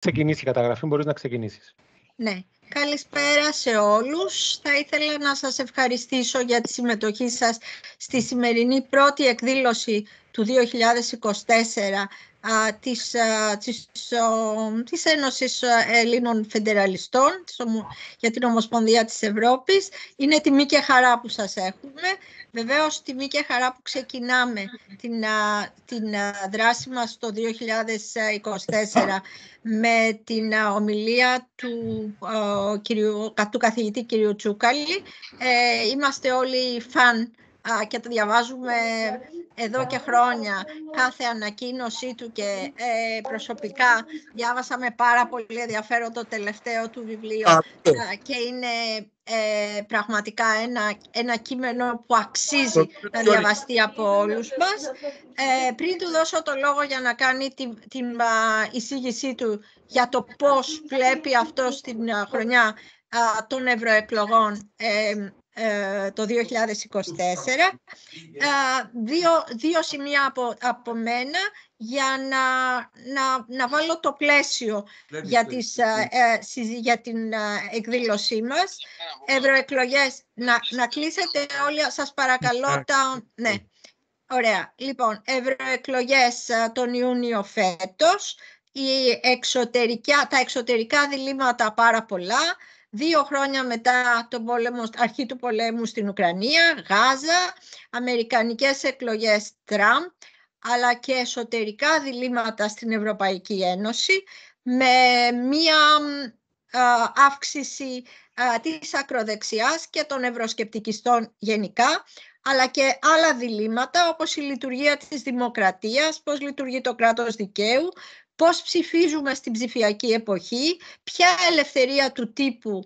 Ξεκινήσει η καταγραφή, μπορείς να ξεκινήσεις. Ναι. Καλησπέρα σε όλους. Θα ήθελα να σας ευχαριστήσω για τη συμμετοχή σας στη σημερινή πρώτη εκδήλωση του 2024 της Ένωσης Ελλήνων Φεντεραλιστών για την Ομοσπονδία της Ευρώπης. Είναι τιμή και χαρά που σας έχουμε. Βεβαίως τιμή και χαρά που ξεκινάμε την δράση μας το 2024 με την ομιλία του καθηγητή κ. Τσούκαλη. Είμαστε όλοι φαν και το διαβάζουμε εδώ και χρόνια κάθε ανακοίνωσή του και προσωπικά διάβασα με πάρα πολύ ενδιαφέρον το τελευταίο του βιβλίο και είναι πραγματικά ένα κείμενο που αξίζει να διαβαστεί από όλους μας. Πριν του δώσω το λόγο για να κάνει την εισήγησή του για το πώς βλέπει αυτό στην χρονιά των ευρωεκλογών το 2024, δύο σημεία από μένα για να βάλω το πλαίσιο για την εκδήλωσή μας. Ευρωεκλογές, να κλείσετε όλοι, σας παρακαλώ. Ναι, ωραία. Λοιπόν, ευρωεκλογές τον Ιούνιο φέτος, τα εξωτερικά διλήμματα πάρα πολλά. 2 χρόνια μετά τον αρχή του πολέμου στην Ουκρανία, Γάζα, αμερικανικές εκλογές Τραμπ, αλλά και εσωτερικά διλήμματα στην Ευρωπαϊκή Ένωση, με μία αύξηση της ακροδεξιάς και των ευρωσκεπτικιστών γενικά, αλλά και άλλα διλήμματα όπως η λειτουργία της δημοκρατίας, πώς λειτουργεί το κράτος δικαίου, πώς ψηφίζουμε στην ψηφιακή εποχή, ποια ελευθερία του τύπου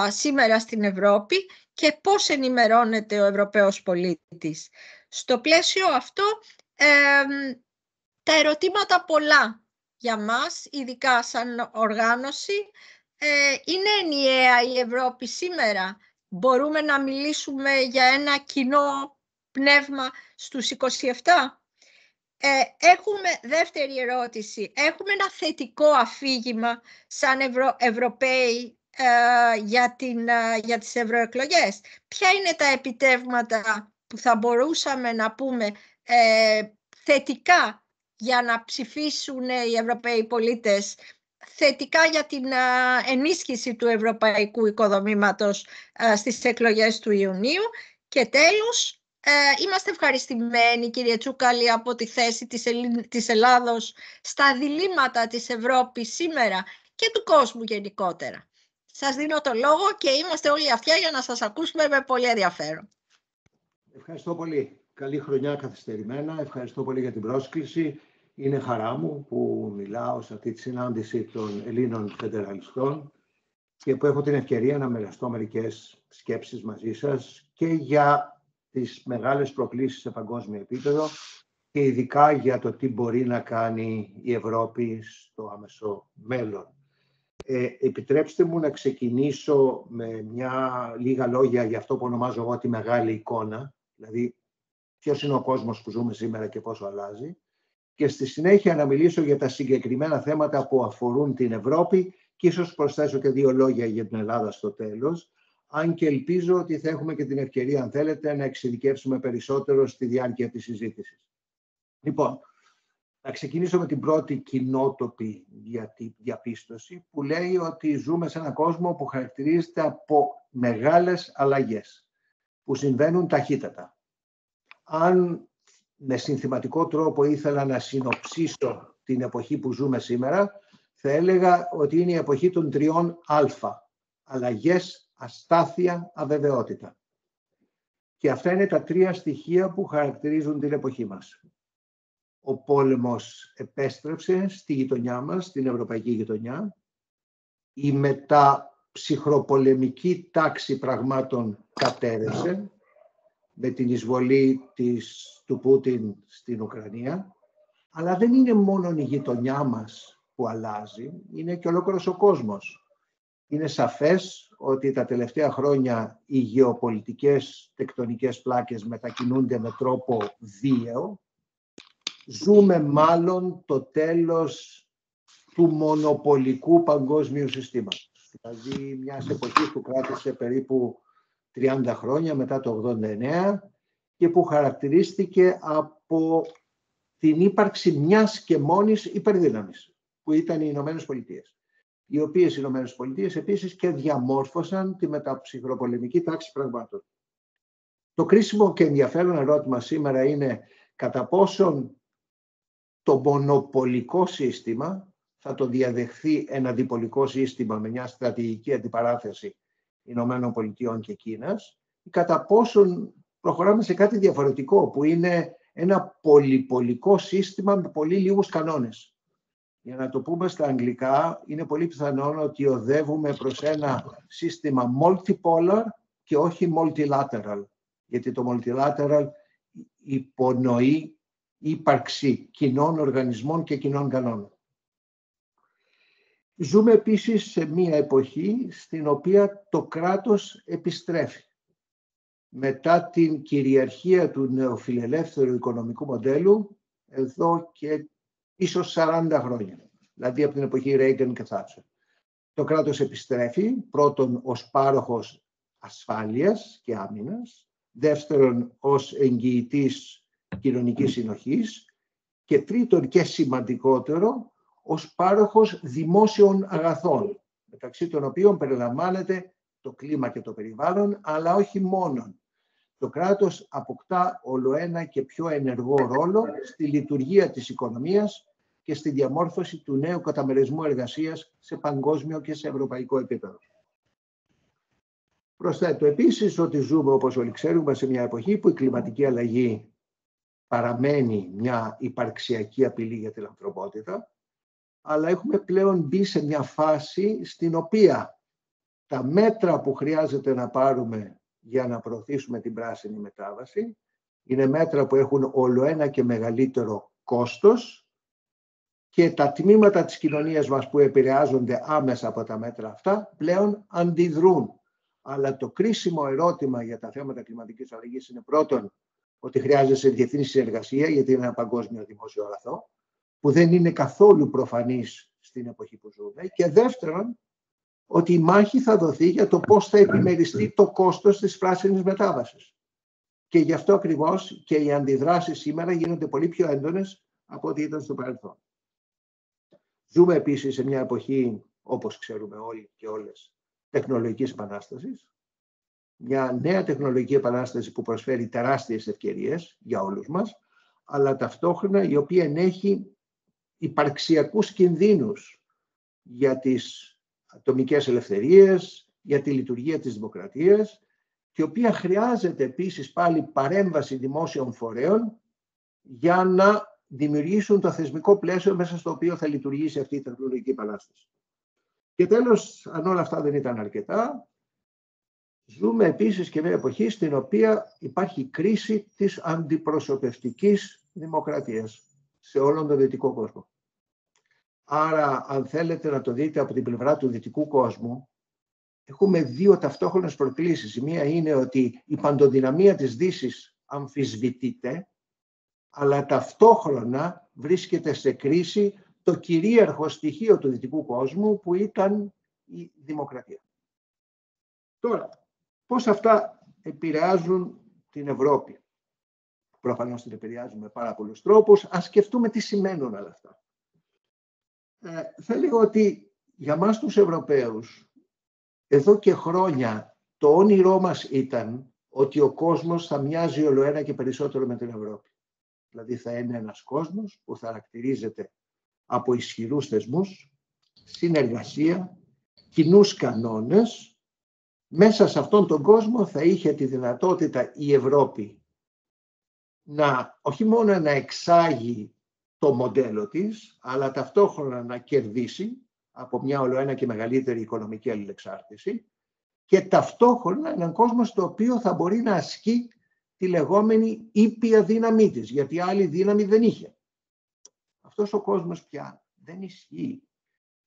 σήμερα στην Ευρώπη και πώς ενημερώνεται ο Ευρωπαίος πολίτης. Στο πλαίσιο αυτό, τα ερωτήματα πολλά για μας, ειδικά σαν οργάνωση, είναι ενιαία η Ευρώπη σήμερα? Μπορούμε να μιλήσουμε για ένα κοινό πνεύμα στους 27? Δεύτερη ερώτηση, έχουμε ένα θετικό αφήγημα σαν Ευρωπαίοι για τις ευρωεκλογές? Ποια είναι τα επιτεύγματα που θα μπορούσαμε να πούμε θετικά για να ψηφίσουν οι Ευρωπαίοι πολίτες, θετικά για την ενίσχυση του ευρωπαϊκού οικοδομήματος στις εκλογές του Ιουνίου? Και τέλος, είμαστε ευχαριστημένοι, κύριε Τσούκαλη, από τη θέση της Ελλάδος στα διλήμματα της Ευρώπης σήμερα και του κόσμου γενικότερα. Σας δίνω το λόγο και είμαστε όλοι αυτιά για να σας ακούσουμε με πολύ ενδιαφέρον. Ευχαριστώ πολύ. Καλή χρονιά καθυστερημένα. Ευχαριστώ πολύ για την πρόσκληση. Είναι χαρά μου που μιλάω σε αυτή τη συνάντηση των Ελλήνων Φεντεραλιστών και που έχω την ευκαιρία να μοιραστώ μερικές σκέψεις μαζί σας και για τις μεγάλες προκλήσεις σε παγκόσμιο επίπεδο και ειδικά για το τι μπορεί να κάνει η Ευρώπη στο άμεσο μέλλον. Επιτρέψτε μου να ξεκινήσω με λίγα λόγια για αυτό που ονομάζω εγώ τη μεγάλη εικόνα, δηλαδή ποιος είναι ο κόσμος που ζούμε σήμερα και πόσο αλλάζει, και στη συνέχεια να μιλήσω για τα συγκεκριμένα θέματα που αφορούν την Ευρώπη και ίσως προσθέσω και 2 λόγια για την Ελλάδα στο τέλος, αν και ελπίζω ότι θα έχουμε και την ευκαιρία, αν θέλετε, να εξειδικεύσουμε περισσότερο στη διάρκεια της συζήτησης. Λοιπόν, θα ξεκινήσω με την πρώτη κοινότοπη διαπίστωση που λέει ότι ζούμε σε έναν κόσμο που χαρακτηρίζεται από μεγάλες αλλαγές που συμβαίνουν ταχύτατα. Αν με συνθηματικό τρόπο ήθελα να συνοψίσω την εποχή που ζούμε σήμερα, θα έλεγα ότι είναι η εποχή των 3 Α. Αλλαγές, αστάθεια, αβεβαιότητα. Και αυτά είναι τα 3 στοιχεία που χαρακτηρίζουν την εποχή μας. Ο πόλεμος επέστρεψε στη γειτονιά μας, στην ευρωπαϊκή γειτονιά. Η μεταψυχροπολεμική τάξη πραγμάτων κατέρευσε με την εισβολή του Πούτιν στην Ουκρανία. Αλλά δεν είναι μόνο η γειτονιά μας που αλλάζει, είναι και ολόκληρος ο κόσμος. Είναι σαφές ότι τα τελευταία χρόνια οι γεωπολιτικές τεκτονικές πλάκες μετακινούνται με τρόπο βίαιο. Ζούμε μάλλον το τέλος του μονοπολικού παγκόσμιου συστήματος. Δηλαδή μιας εποχής που κράτησε περίπου 30 χρόνια μετά το 89 και που χαρακτηρίστηκε από την ύπαρξη μιας και μόνης υπερδύναμης, που ήταν οι Ηνωμένες Πολιτείες. Οι οποίες οι Ηνωμένες Πολιτείες επίσης και διαμόρφωσαν τη μεταψυχροπολεμική τάξη πραγμάτων. Το κρίσιμο και ενδιαφέρον ερώτημα σήμερα είναι κατά πόσον το μονοπολικό σύστημα θα το διαδεχθεί ένα διπολικό σύστημα με μια στρατηγική αντιπαράθεση Ηνωμένων Πολιτειών και Κίνας, ή κατά πόσον προχωράμε σε κάτι διαφορετικό που είναι ένα πολυπολικό σύστημα με πολύ λίγους κανόνες. Για να το πούμε στα αγγλικά, είναι πολύ πιθανό ότι οδεύουμε προς ένα σύστημα multipolar και όχι multilateral. Γιατί το multilateral υπονοεί ύπαρξη κοινών οργανισμών και κοινών κανόνων. Ζούμε επίσης σε μία εποχή στην οποία το κράτος επιστρέφει. Μετά την κυριαρχία του νεοφιλελεύθερου οικονομικού μοντέλου, εδώ και ίσως 40 χρόνια, δηλαδή από την εποχή Reagan και Thatcher. Το κράτος επιστρέφει πρώτον ως πάροχος ασφάλειας και άμυνας, δεύτερον ως εγγυητής κοινωνικής συνοχής και τρίτον και σημαντικότερο ως πάροχος δημόσιων αγαθών, μεταξύ των οποίων περιλαμβάνεται το κλίμα και το περιβάλλον, αλλά όχι μόνον. Το κράτος αποκτά ολοένα και πιο ενεργό ρόλο στη λειτουργία της οικονομίας και στη διαμόρφωση του νέου καταμερισμού εργασίας σε παγκόσμιο και σε ευρωπαϊκό επίπεδο. Προσθέτω επίσης ότι ζούμε, όπως όλοι ξέρουμε, σε μια εποχή που η κλιματική αλλαγή παραμένει μια υπαρξιακή απειλή για την ανθρωπότητα, αλλά έχουμε πλέον μπει σε μια φάση στην οποία τα μέτρα που χρειάζεται να πάρουμε για να προωθήσουμε την πράσινη μετάβαση είναι μέτρα που έχουν ολοένα και μεγαλύτερο κόστος και τα τμήματα της κοινωνίας μας που επηρεάζονται άμεσα από τα μέτρα αυτά πλέον αντιδρούν. Αλλά το κρίσιμο ερώτημα για τα θέματα κλιματικής αλλαγής είναι πρώτον ότι χρειάζεται διεθνή συνεργασία, γιατί είναι ένα παγκόσμιο δημόσιο αγαθό που δεν είναι καθόλου προφανής στην εποχή που ζούμε, και δεύτερον ότι η μάχη θα δοθεί για το πώς θα επιμεριστεί το κόστος της πράσινης μετάβασης. Και γι' αυτό ακριβώς και οι αντιδράσεις σήμερα γίνονται πολύ πιο έντονες από ό,τι ήταν στο παρελθόν. Ζούμε επίσης σε μια εποχή, όπως ξέρουμε όλοι και όλες, τεχνολογικής επανάστασης. Μια νέα τεχνολογική επανάσταση που προσφέρει τεράστιες ευκαιρίες για όλους μας, αλλά ταυτόχρονα η οποία ενέχει υπαρξιακούς κινδύνους για τις ατομικές ελευθερίες, για τη λειτουργία της δημοκρατίας και η οποία χρειάζεται επίσης πάλι παρέμβαση δημόσιων φορέων για να δημιουργήσουν το θεσμικό πλαίσιο μέσα στο οποίο θα λειτουργήσει αυτή η τεχνολογική επανάσταση. Και τέλος, αν όλα αυτά δεν ήταν αρκετά, ζούμε επίσης και μια εποχή στην οποία υπάρχει κρίση της αντιπροσωπευτικής δημοκρατίας σε όλον τον δυτικό κόσμο. Άρα, αν θέλετε να το δείτε από την πλευρά του δυτικού κόσμου, έχουμε δύο ταυτόχρονες προκλήσεις. Η μία είναι ότι η παντοδυναμία της Δύσης αμφισβητείται, αλλά ταυτόχρονα βρίσκεται σε κρίση το κυρίαρχο στοιχείο του δυτικού κόσμου που ήταν η δημοκρατία. Τώρα, πώς αυτά επηρεάζουν την Ευρώπη? Προφανώς την επηρεάζουν με πάρα πολλούς τρόπους. Ας σκεφτούμε τι σημαίνουν όλα αυτά. Θα λέγω ότι για μας τους Ευρωπαίους, εδώ και χρόνια το όνειρό μας ήταν ότι ο κόσμος θα μοιάζει ολοένα και περισσότερο με την Ευρώπη. Δηλαδή θα είναι ένας κόσμος που θα χαρακτηρίζεται από ισχυρούς θεσμούς, συνεργασία, κοινούς κανόνες. Μέσα σε αυτόν τον κόσμο θα είχε τη δυνατότητα η Ευρώπη να όχι μόνο να εξάγει το μοντέλο της, αλλά ταυτόχρονα να κερδίσει από μια ολοένα και μεγαλύτερη οικονομική αλληλεξάρτηση και ταυτόχρονα έναν κόσμο στο οποίο θα μπορεί να ασκεί τη λεγόμενη ήπια δύναμή της, γιατί άλλη δύναμη δεν είχε. Αυτός ο κόσμος πια δεν ισχύει.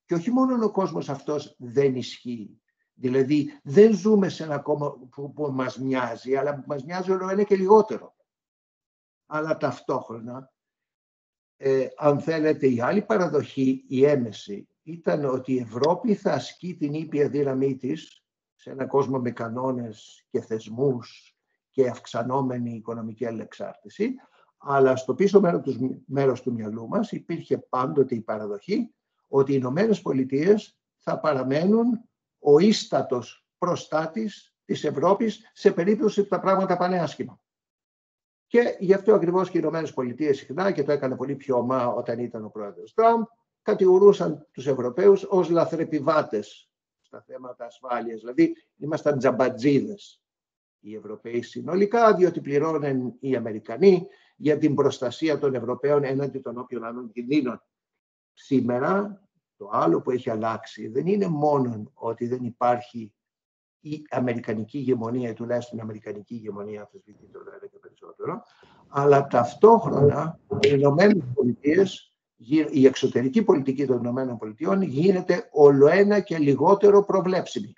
Και όχι μόνο ο κόσμος αυτός δεν ισχύει. Δηλαδή δεν ζούμε σε ένα κόμμα που μας μοιάζει, αλλά που μας μοιάζει ολοένα και λιγότερο. Αλλά ταυτόχρονα αν θέλετε, η άλλη παραδοχή, η έμεση, ήταν ότι η Ευρώπη θα ασκεί την ήπια δύναμή της σε έναν κόσμο με κανόνες και θεσμούς και αυξανόμενη οικονομική αλληλεξάρτηση, αλλά στο πίσω μέρος του μυαλού μας υπήρχε πάντοτε η παραδοχή ότι οι Ηνωμένες Πολιτείες θα παραμένουν ο ίστατος προστάτης της Ευρώπης σε περίπτωση που τα πράγματα πάνε άσχημα. Και γι' αυτό ακριβώς και οι Ηνωμένες Πολιτείες συχνά, και το έκανε πολύ πιο ομά όταν ήταν ο πρόεδρος Τραμπ, κατηγορούσαν τους Ευρωπαίους ως λαθρεπιβάτες στα θέματα ασφάλειας. Δηλαδή, ήμασταν τζαμπατζίδες οι Ευρωπαίοι συνολικά, διότι πληρώνουν οι Αμερικανοί για την προστασία των Ευρωπαίων έναντι των όποιων άλλων κινδύνων. Σήμερα, το άλλο που έχει αλλάξει δεν είναι μόνο ότι δεν υπάρχει η αμερικανική ηγεμονία, τουλάχιστον η αμερικανική ηγεμονία αμφισβητεί το ένα και περισσότερο, αλλά ταυτόχρονα οι Ηνωμένες Πολιτείες, η εξωτερική πολιτική των Ηνωμένων Πολιτειών γίνεται ολοένα και λιγότερο προβλέψιμη.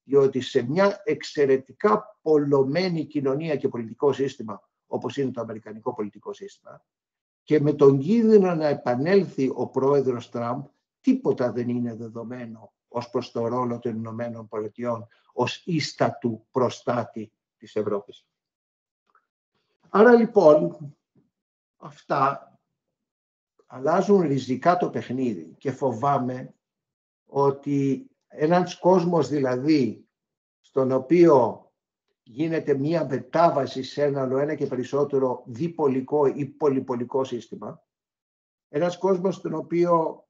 Διότι σε μια εξαιρετικά πολλωμένη κοινωνία και πολιτικό σύστημα, όπως είναι το αμερικανικό πολιτικό σύστημα, και με τον κίνδυνο να επανέλθει ο πρόεδρος Τραμπ, τίποτα δεν είναι δεδομένο ως προς το ρόλο των Ηνωμένων Πολιτειών ως ίστατου προστάτη της Ευρώπης. Άρα λοιπόν αυτά αλλάζουν ριζικά το παιχνίδι και φοβάμαι ότι ένας κόσμος δηλαδή στον οποίο γίνεται μία μετάβαση σε ένα ολοένα και περισσότερο διπολικό ή πολυπολικό σύστημα, ένας κόσμος στον οποίο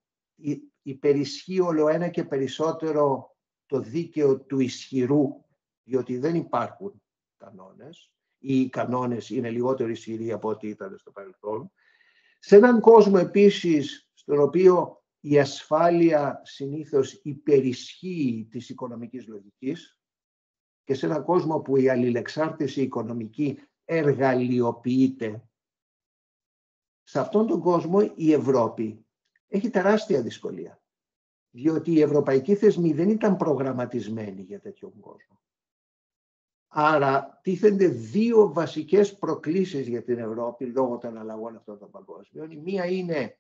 υπερισχύει ολοένα και περισσότερο το δίκαιο του ισχυρού, διότι δεν υπάρχουν κανόνες ή οι κανόνες είναι λιγότερο ισχυροί από ό,τι ήταν στο παρελθόν. Σε έναν κόσμο επίσης στον οποίο η ασφάλεια συνήθως υπερισχύει της οικονομικής λογικής και σε έναν κόσμο που η αλληλεξάρτηση οικονομική εργαλειοποιείται, σε αυτόν τον κόσμο η Ευρώπη έχει τεράστια δυσκολία, διότι οι ευρωπαϊκοί θεσμοί δεν ήταν προγραμματισμένοι για τέτοιον κόσμο. Άρα τίθενται δύο βασικές προκλήσεις για την Ευρώπη λόγω των αλλαγών αυτών των παγκόσμιων. Η μία είναι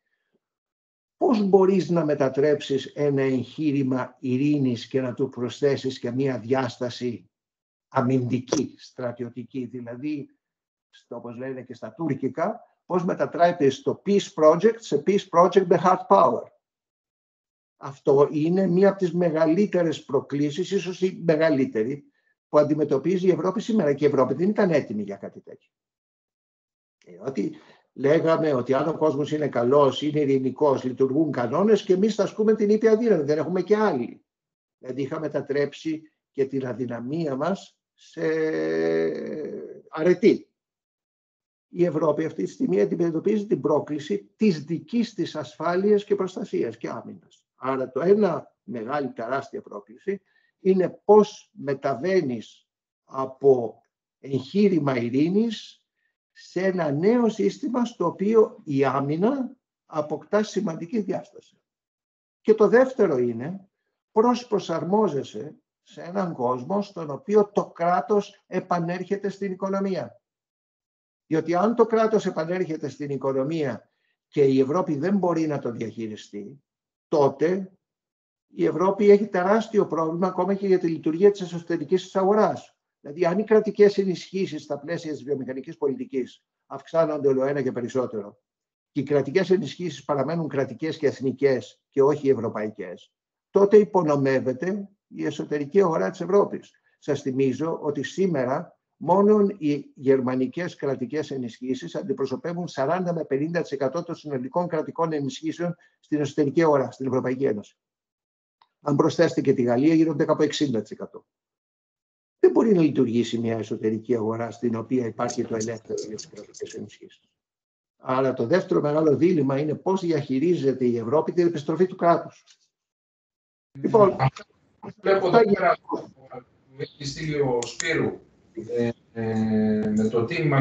πώς μπορείς να μετατρέψεις ένα εγχείρημα ειρήνης και να του προσθέσεις και μία διάσταση αμυντική, στρατιωτική, δηλαδή, όπως λένε και στα τουρκικά, πώς μετατρέπεις το peace project σε peace project με hard power. Αυτό είναι μία από τις μεγαλύτερες προκλήσεις, ίσως η μεγαλύτερη, που αντιμετωπίζει η Ευρώπη σήμερα. Και η Ευρώπη δεν ήταν έτοιμη για κάτι τέτοιο. Ότι λέγαμε ότι αν ο κόσμος είναι καλός, είναι ειρηνικός, λειτουργούν κανόνες και εμείς θα ασκούμε την ήπια δύναμη, δεν έχουμε και άλλοι. Δηλαδή είχαμε μετατρέψει και την αδυναμία μας σε αρετή. Η Ευρώπη αυτή τη στιγμή αντιμετωπίζει την πρόκληση της δικής της ασφάλειας και προστασίας και άμυνας. Άρα το ένα μεγάλη τεράστια πρόκληση είναι πώς μεταβαίνεις από εγχείρημα ειρήνης σε ένα νέο σύστημα στο οποίο η άμυνα αποκτά σημαντική διάσταση. Και το δεύτερο είναι πώς προσαρμόζεσαι σε έναν κόσμο στον οποίο το κράτος επανέρχεται στην οικονομία. Διότι αν το κράτος επανέρχεται στην οικονομία και η Ευρώπη δεν μπορεί να το διαχειριστεί, τότε η Ευρώπη έχει τεράστιο πρόβλημα ακόμα και για τη λειτουργία της εσωτερικής της αγοράς. Δηλαδή, αν οι κρατικές ενισχύσεις στα πλαίσια της βιομηχανικής πολιτικής αυξάνονται ολοένα και περισσότερο και οι κρατικές ενισχύσεις παραμένουν κρατικές και εθνικές και όχι ευρωπαϊκές, τότε υπονομεύεται η εσωτερική αγορά της Ευρώπης. Σας θυμίζω ότι σήμερα μόνο οι γερμανικές κρατικές ενισχύσεις αντιπροσωπεύουν 40 με 50% των συνολικών κρατικών ενισχύσεων στην εσωτερική αγορά, στην Ευρωπαϊκή Ένωση. Αν προσθέσετε και τη Γαλλία, γίνονται κάπου 60%. Δεν μπορεί να λειτουργήσει μια εσωτερική αγορά στην οποία υπάρχει το ελεύθερο για τις κρατικές ενισχύσεις. Άρα το δεύτερο μεγάλο δίλημμα είναι πώς διαχειρίζεται η Ευρώπη την επιστροφή του κράτους. Λοιπόν, βλέπω εδώ πέρα με έχει στείλει ο Σπύρου με το τίμημα.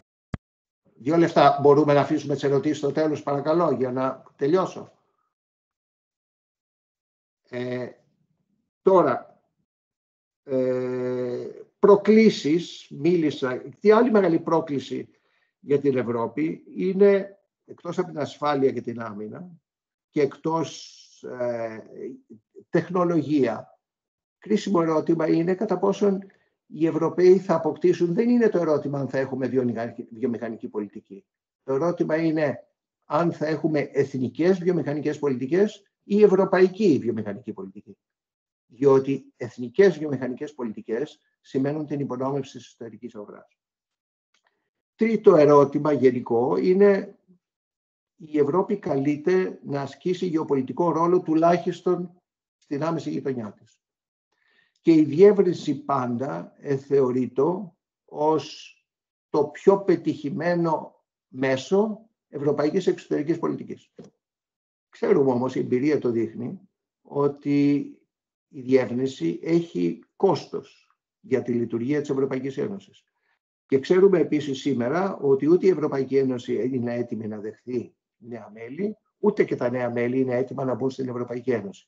2 λεπτά μπορούμε να αφήσουμε τις ερωτήσεις στο τέλος, παρακαλώ, για να τελειώσω. Τώρα, προκλήσεις, μίλησα. Τι άλλη μεγάλη πρόκληση για την Ευρώπη είναι εκτός από την ασφάλεια και την άμυνα και εκτός τεχνολογία, κρίσιμο ερώτημα είναι κατά πόσον οι Ευρωπαίοι θα αποκτήσουν, δεν είναι το ερώτημα αν θα έχουμε βιομηχανική πολιτική. Το ερώτημα είναι αν θα έχουμε εθνικές βιομηχανικές πολιτικές ή ευρωπαϊκή βιομηχανική πολιτική. Διότι εθνικές βιομηχανικές πολιτικές σημαίνουν την υπονόμευση της εσωτερικής αγοράς. Τρίτο ερώτημα γενικό είναι η Ευρώπη καλείται να ασκήσει γεωπολιτικό ρόλο τουλάχιστον στην άμεση γειτονιά της. Και η διεύρυνση πάντα θεωρείται ως το πιο πετυχημένο μέσο ευρωπαϊκής εξωτερικής πολιτικής. Ξέρουμε όμως, η εμπειρία το δείχνει, ότι η διεύρυνση έχει κόστος για τη λειτουργία της Ευρωπαϊκής Ένωσης. Και ξέρουμε επίσης σήμερα ότι ούτε η Ευρωπαϊκή Ένωση είναι έτοιμη να δεχθεί νέα μέλη, ούτε και τα νέα μέλη είναι έτοιμα να μπουν στην Ευρωπαϊκή Ένωση.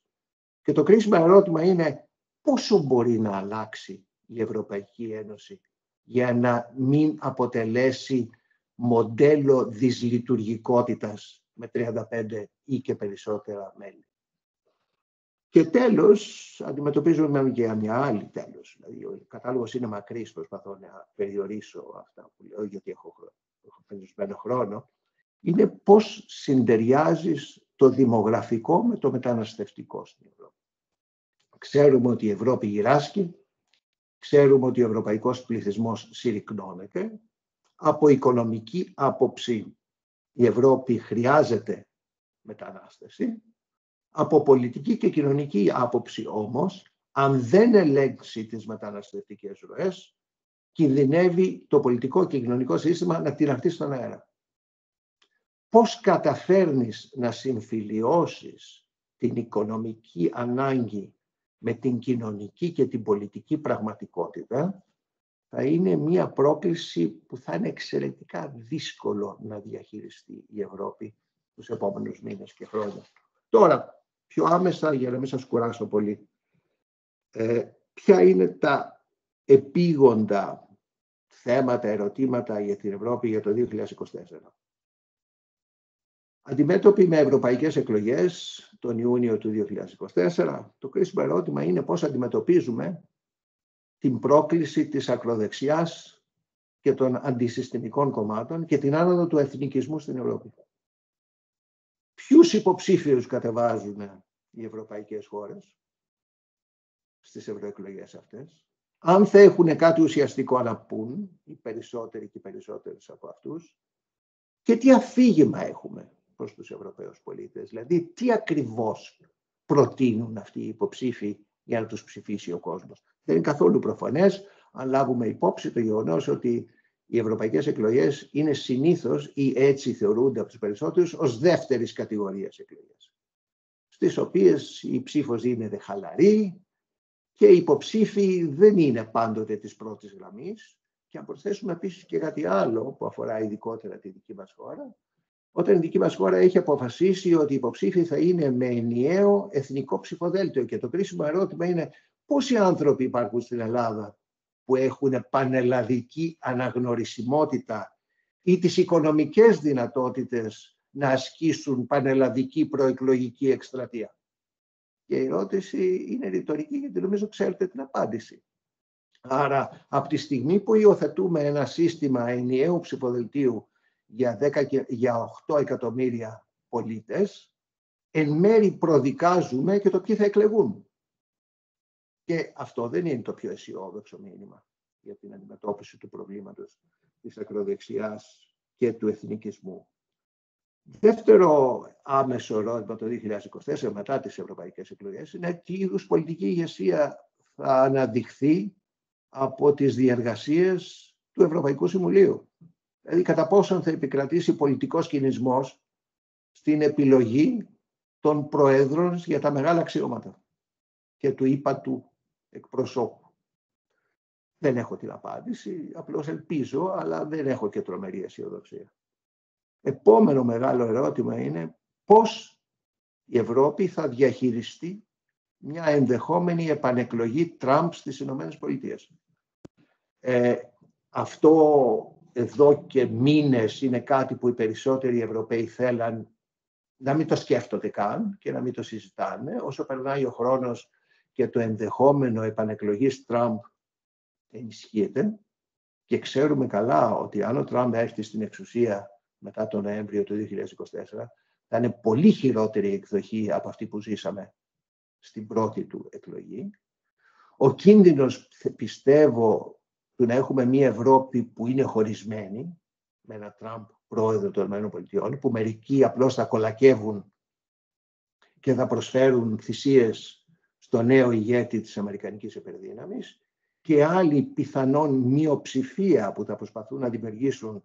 Και το κρίσιμο ερώτημα είναι πόσο μπορεί να αλλάξει η Ευρωπαϊκή Ένωση για να μην αποτελέσει μοντέλο δυσλειτουργικότητας με 35 ή και περισσότερα μέλη. Και τέλος, αντιμετωπίζουμε και μια άλλη τέλος. Δηλαδή, ο κατάλογος είναι μακρύς, προσπαθώ να περιορίσω αυτά που λέω, γιατί έχω περιορισμένο χρόνο. Είναι πώς συντεριάζεις το δημογραφικό με το μεταναστευτικό στην Ευρώπη. Ξέρουμε ότι η Ευρώπη γυράσκει, ξέρουμε ότι ο ευρωπαϊκός πληθυσμός συρρικνώνεται. Από οικονομική άποψη η Ευρώπη χρειάζεται μετανάστευση. Από πολιτική και κοινωνική άποψη όμως, αν δεν ελέγξει τις μεταναστευτικές ροές, κινδυνεύει το πολιτικό και κοινωνικό σύστημα να τυραχτεί στον αέρα. Πώς καταφέρνεις να συμφιλιώσεις την οικονομική ανάγκη με την κοινωνική και την πολιτική πραγματικότητα, θα είναι μια πρόκληση που θα είναι εξαιρετικά δύσκολο να διαχειριστεί η Ευρώπη τους επόμενους μήνες και χρόνια. Τώρα, πιο άμεσα, για να μην σας κουράσω πολύ, ποια είναι τα επίγοντα θέματα, ερωτήματα για την Ευρώπη για το 2024. Αντιμέτωποι με ευρωπαϊκές εκλογές τον Ιούνιο του 2024, το κρίσιμο ερώτημα είναι πώς αντιμετωπίζουμε την πρόκληση της ακροδεξιάς και των αντισυστημικών κομμάτων και την άνοδο του εθνικισμού στην Ευρώπη. Ποιους υποψήφιους κατεβάζουν οι ευρωπαϊκές χώρες στις ευρωεκλογές αυτές, αν θα έχουν κάτι ουσιαστικό να πούν, οι περισσότεροι και οι περισσότερες από αυτούς, και τι αφήγημα έχουμε προς τους Ευρωπαίους πολίτες. Δηλαδή, τι ακριβώς προτείνουν αυτοί οι υποψήφοι για να τους ψηφίσει ο κόσμος. Δεν είναι καθόλου προφανές, αν λάβουμε υπόψη το γεγονός ότι οι ευρωπαϊκές εκλογές είναι συνήθως, ή έτσι θεωρούνται από τους περισσότερους, ως δεύτερης κατηγορίας εκλογές, στις οποίες η ψήφος είναι χαλαρή και οι υποψήφοι δεν είναι πάντοτε της πρώτης γραμμής. Και αν προσθέσουμε επίσης και κάτι άλλο που αφορά ειδικότερα τη δική μας χώρα, όταν η δική μας χώρα έχει αποφασίσει ότι οι υποψήφοι θα είναι με ενιαίο εθνικό ψηφοδέλτιο. Και το κρίσιμο ερώτημα είναι πόσοι άνθρωποι υπάρχουν στην Ελλάδα που έχουν πανελλαδική αναγνωρισιμότητα ή τις οικονομικές δυνατότητες να ασκήσουν πανελλαδική προεκλογική εκστρατεία. Και η ερώτηση είναι ρητορική, γιατί νομίζω ξέρετε την απάντηση. Άρα, από τη στιγμή που υιοθετούμε ένα σύστημα ενιαίου ψηφοδελτίου για 8 εκατομμύρια πολίτες, εν μέρει προδικάζουμε και το ποιοι θα εκλεγούν. Και αυτό δεν είναι το πιο αισιόδοξο μήνυμα για την αντιμετώπιση του προβλήματος της ακροδεξιάς και του εθνικισμού. Δεύτερο άμεσο ερώτημα το 2024 μετά τις ευρωπαϊκές εκλογές είναι τι είδους πολιτική ηγεσία θα αναδειχθεί από τις διεργασίες του Ευρωπαϊκού Συμβουλίου. Δηλαδή κατά πόσον θα επικρατήσει πολιτικός κινησμός στην επιλογή των προέδρων για τα μεγάλα αξιώματα και του ύπατου εκπροσώπου. Δεν έχω την απάντηση, απλώς ελπίζω, αλλά δεν έχω και τρομερή αισιοδοξία. Επόμενο μεγάλο ερώτημα είναι πώς η Ευρώπη θα διαχειριστεί μια ενδεχόμενη επανεκλογή Τραμπ στις Ηνωμένες Πολιτείες. Αυτό εδώ και μήνες είναι κάτι που οι περισσότεροι Ευρωπαίοι θέλαν να μην το σκέφτονται καν και να μην το συζητάνε. Όσο περνάει ο χρόνος και το ενδεχόμενο επανεκλογής Τραμπ ενισχύεται, και ξέρουμε καλά ότι αν ο Τραμπ έρθει στην εξουσία μετά τον Νοέμβριο του 2024, θα είναι πολύ χειρότερη εκδοχή από αυτή που ζήσαμε στην πρώτη του εκλογή. Ο κίνδυνος, πιστεύω, του να έχουμε μια Ευρώπη που είναι χωρισμένη, με ένα Τραμπ πρόεδρο των ΗΠΑ, που μερικοί απλώς θα κολακεύουν και θα προσφέρουν θυσίες στο νέο ηγέτη της Αμερικανικής υπερδύναμης, και άλλοι πιθανόν μειοψηφία που θα προσπαθούν να δημιουργήσουν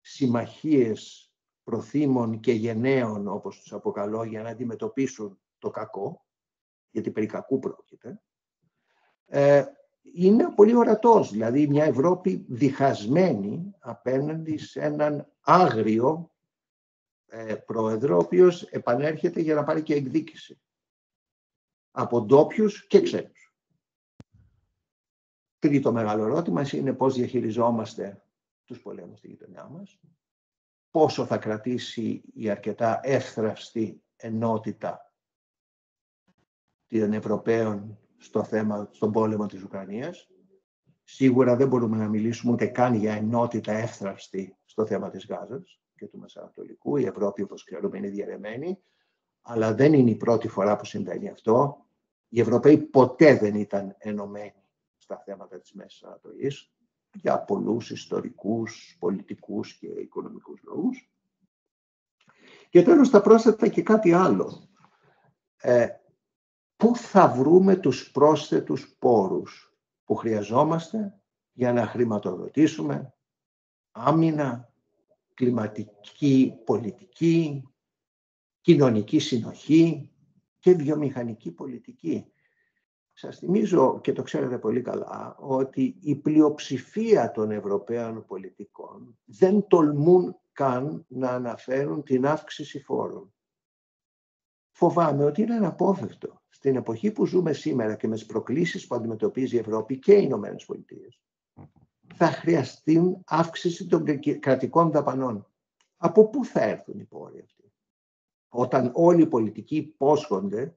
συμμαχίες προθήμων και γενναίων, όπως τους αποκαλώ, για να αντιμετωπίσουν το κακό, γιατί περί κακού πρόκειται, είναι πολύ ορατός. Δηλαδή μια Ευρώπη διχασμένη απέναντι σε έναν άγριο πρόεδρο, ο οποίος επανέρχεται για να πάρει και εκδίκηση από ντόπιους και ξένους. Τρίτο μεγάλο ερώτημα είναι πώς διαχειριζόμαστε τους πολέμους στη γειτονιά μας, πόσο θα κρατήσει η αρκετά εύθραυστη ενότητα των Ευρωπαίων στον πόλεμο της Ουκρανίας. Σίγουρα δεν μπορούμε να μιλήσουμε ούτε καν για ενότητα εύθραυστη στο θέμα της Γάζας και του Μεσανατολικού. Η Ευρώπη, όπως ξέρουμε, είναι διαιρεμένη, αλλά δεν είναι η πρώτη φορά που συμβαίνει αυτό. Οι Ευρωπαίοι ποτέ δεν ήταν ενωμένοι στα θέματα της Μέσης Ανατολής, για πολλούς ιστορικούς, πολιτικούς και οικονομικούς λόγους. Και τέλος θα πρόσθετα και κάτι άλλο. Πού θα βρούμε τους πρόσθετους πόρους που χρειαζόμαστε για να χρηματοδοτήσουμε άμυνα, κλιματική πολιτική, κοινωνική συνοχή και βιομηχανική πολιτική. Σας θυμίζω, και το ξέρετε πολύ καλά, ότι η πλειοψηφία των Ευρωπαίων πολιτικών δεν τολμούν καν να αναφέρουν την αύξηση φόρων. Φοβάμαι ότι είναι αναπόφευκτο. Στην εποχή που ζούμε σήμερα και με τις προκλήσεις που αντιμετωπίζει η Ευρώπη και οι Ηνωμένες Πολιτείες, θα χρειαστεί αύξηση των κρατικών δαπανών. Από πού θα έρθουν οι πόροι αυτοί, όταν όλοι οι πολιτικοί υπόσχονται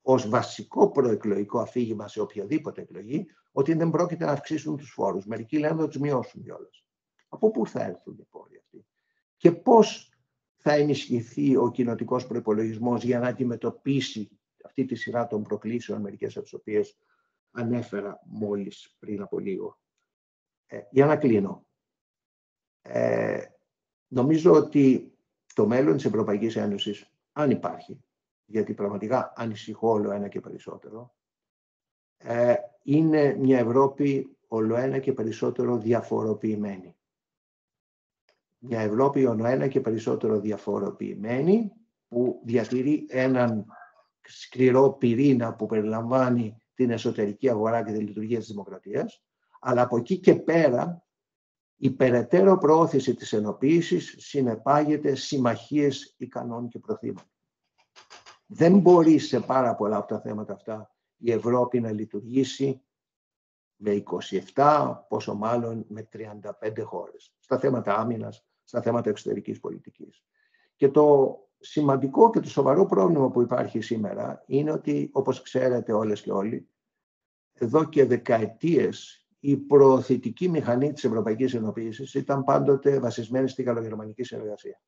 ως βασικό προεκλογικό αφήγημα σε οποιαδήποτε εκλογή ότι δεν πρόκειται να αυξήσουν τους φόρους. Μερικοί λένε να τους μειώσουν κιόλας. Από πού θα έρθουν οι πόροι αυτοί και πώς θα ενισχυθεί ο κοινοτικός προϋπολογισμός για να αντιμετωπίσει αυτή τη σειρά των προκλήσεων, μερικές από τις οποίες ανέφερα μόλις πριν από λίγο. Για να κλείνω. Νομίζω ότι το μέλλον της Ευρωπαϊκής Ένωσης, αν υπάρχει, γιατί πραγματικά ανησυχώ όλο ένα και περισσότερο, είναι μια Ευρώπη όλο ένα και περισσότερο διαφοροποιημένη. Μια Ευρώπη όλο ένα και περισσότερο διαφοροποιημένη, που διατηρεί έναν σκληρό πυρήνα που περιλαμβάνει την εσωτερική αγορά και τη λειτουργία της δημοκρατίας, αλλά από εκεί και πέρα η περαιτέρω προώθηση της ενοποίησης συνεπάγεται συμμαχίες ικανών και προθήμων. Δεν μπορεί σε πάρα πολλά από τα θέματα αυτά η Ευρώπη να λειτουργήσει με 27, πόσο μάλλον με 35 χώρες, στα θέματα άμυνας, στα θέματα εξωτερικής πολιτικής. Και το σημαντικό και το σοβαρό πρόβλημα που υπάρχει σήμερα είναι ότι, όπως ξέρετε όλες και όλοι, εδώ και δεκαετίες η προωθητική μηχανή της Ευρωπαϊκής Ενοποίησης ήταν πάντοτε βασισμένη στη γαλλογερμανική συνεργασία.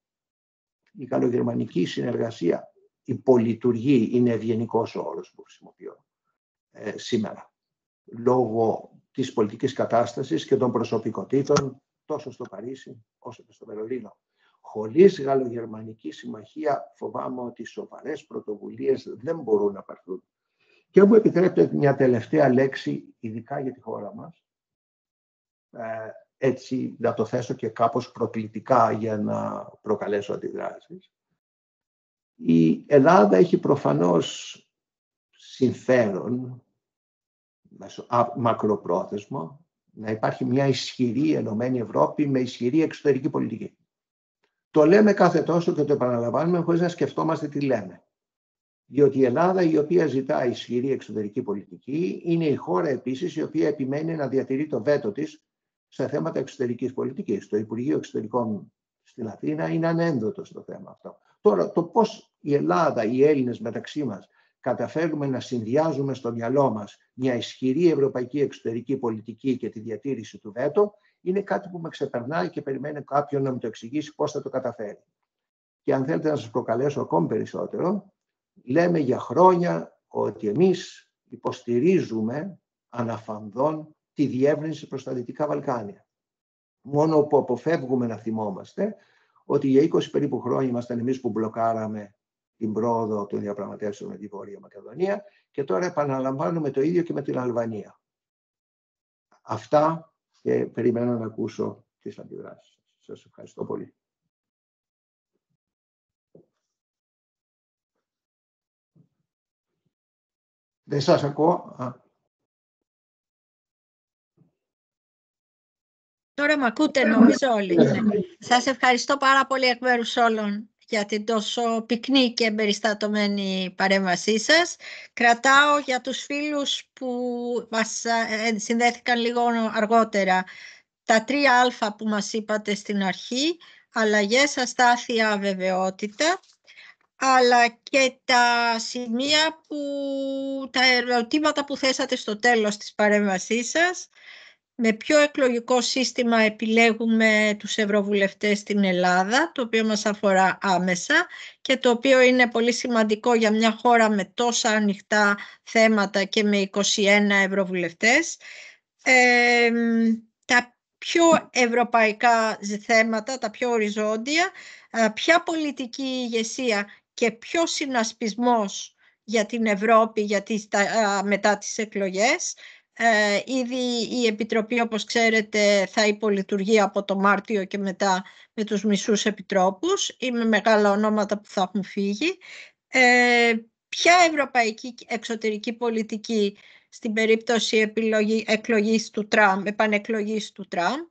Η γαλλογερμανική συνεργασία υπολειτουργεί, είναι ευγενικός ο όρος που χρησιμοποιώ σήμερα, λόγω της πολιτικής κατάστασης και των προσωπικότητων τόσο στο Παρίσι όσο και στο Βερολίνο. Χωρίς γαλλογερμανική συμμαχία φοβάμαι ότι σοβαρές πρωτοβουλίες δεν μπορούν να πάρθουν. Και μου επιτρέπετε μια τελευταία λέξη, ειδικά για τη χώρα μας, έτσι να το θέσω και κάπως προκλητικά για να προκαλέσω αντιδράσεις. Η Ελλάδα έχει προφανώς συμφέρον, μακροπρόθεσμο, να υπάρχει μια ισχυρή ενωμένη Ευρώπη με ισχυρή εξωτερική πολιτική. Το λέμε κάθε τόσο και το επαναλαμβάνουμε χωρίς να σκεφτόμαστε τι λέμε. Διότι η Ελλάδα, η οποία ζητά ισχυρή εξωτερική πολιτική, είναι η χώρα επίσης η οποία επιμένει να διατηρεί το βέτο της σε θέματα εξωτερικής πολιτικής. Το Υπουργείο Εξωτερικών στην Αθήνα είναι ανένδοτο στο θέμα αυτό. Τώρα, το πώς η Ελλάδα, οι Έλληνες μεταξύ μας, καταφέρουμε να συνδυάζουμε στο μυαλό μας μια ισχυρή ευρωπαϊκή εξωτερική πολιτική και τη διατήρηση του βέτο, είναι κάτι που με ξεπερνάει και περιμένει κάποιον να μου το εξηγήσει πώς θα το καταφέρει. Και αν θέλετε να σας προκαλέσω ακόμη περισσότερο, λέμε για χρόνια ότι εμείς υποστηρίζουμε αναφανδόν τη διεύρυνση προς τα Δυτικά Βαλκάνια. Μόνο που αποφεύγουμε να θυμόμαστε ότι για 20 περίπου χρόνια ήμασταν εμείς που μπλοκάραμε την πρόοδο των διαπραγματεύσεων με τη Βόρεια Μακεδονία και τώρα επαναλαμβάνουμε το ίδιο και με την Αλβανία. Αυτά και περιμένω να ακούσω τις αντιδράσεις σας. Σας ευχαριστώ πολύ. Δεν σας ακούω. Τώρα με ακούτε, νομίζω όλοι. Ναι. Σας ευχαριστώ πάρα πολύ εκ μέρους όλων για την τόσο πυκνή και εμπεριστατωμένη παρέμβασή σας. Κρατάω για τους φίλους που μας συνδέθηκαν λίγο αργότερα τα 3α που μας είπατε στην αρχή, αλλαγές, αστάθεια, αβεβαιότητα, αλλά και τα σημεία τα ερωτήματα που θέσατε στο τέλος της παρέμβασής σας. Με ποιο εκλογικό σύστημα επιλέγουμε τους ευρωβουλευτές στην Ελλάδα, το οποίο μας αφορά άμεσα και το οποίο είναι πολύ σημαντικό για μια χώρα με τόσα ανοιχτά θέματα και με 21 ευρωβουλευτές. Τα πιο ευρωπαϊκά θέματα, τα πιο οριζόντια, ποια πολιτική ηγεσία και ποιο συνασπισμός για την Ευρώπη μετά τις εκλογές. Ήδη η Επιτροπή, όπως ξέρετε, θα υπολειτουργεί από το Μάρτιο και μετά με τους μισούς επιτρόπους ή με μεγάλα ονόματα που θα έχουν φύγει. Ποια ευρωπαϊκή εξωτερική πολιτική στην περίπτωση επανεκλογής του Τραμπ.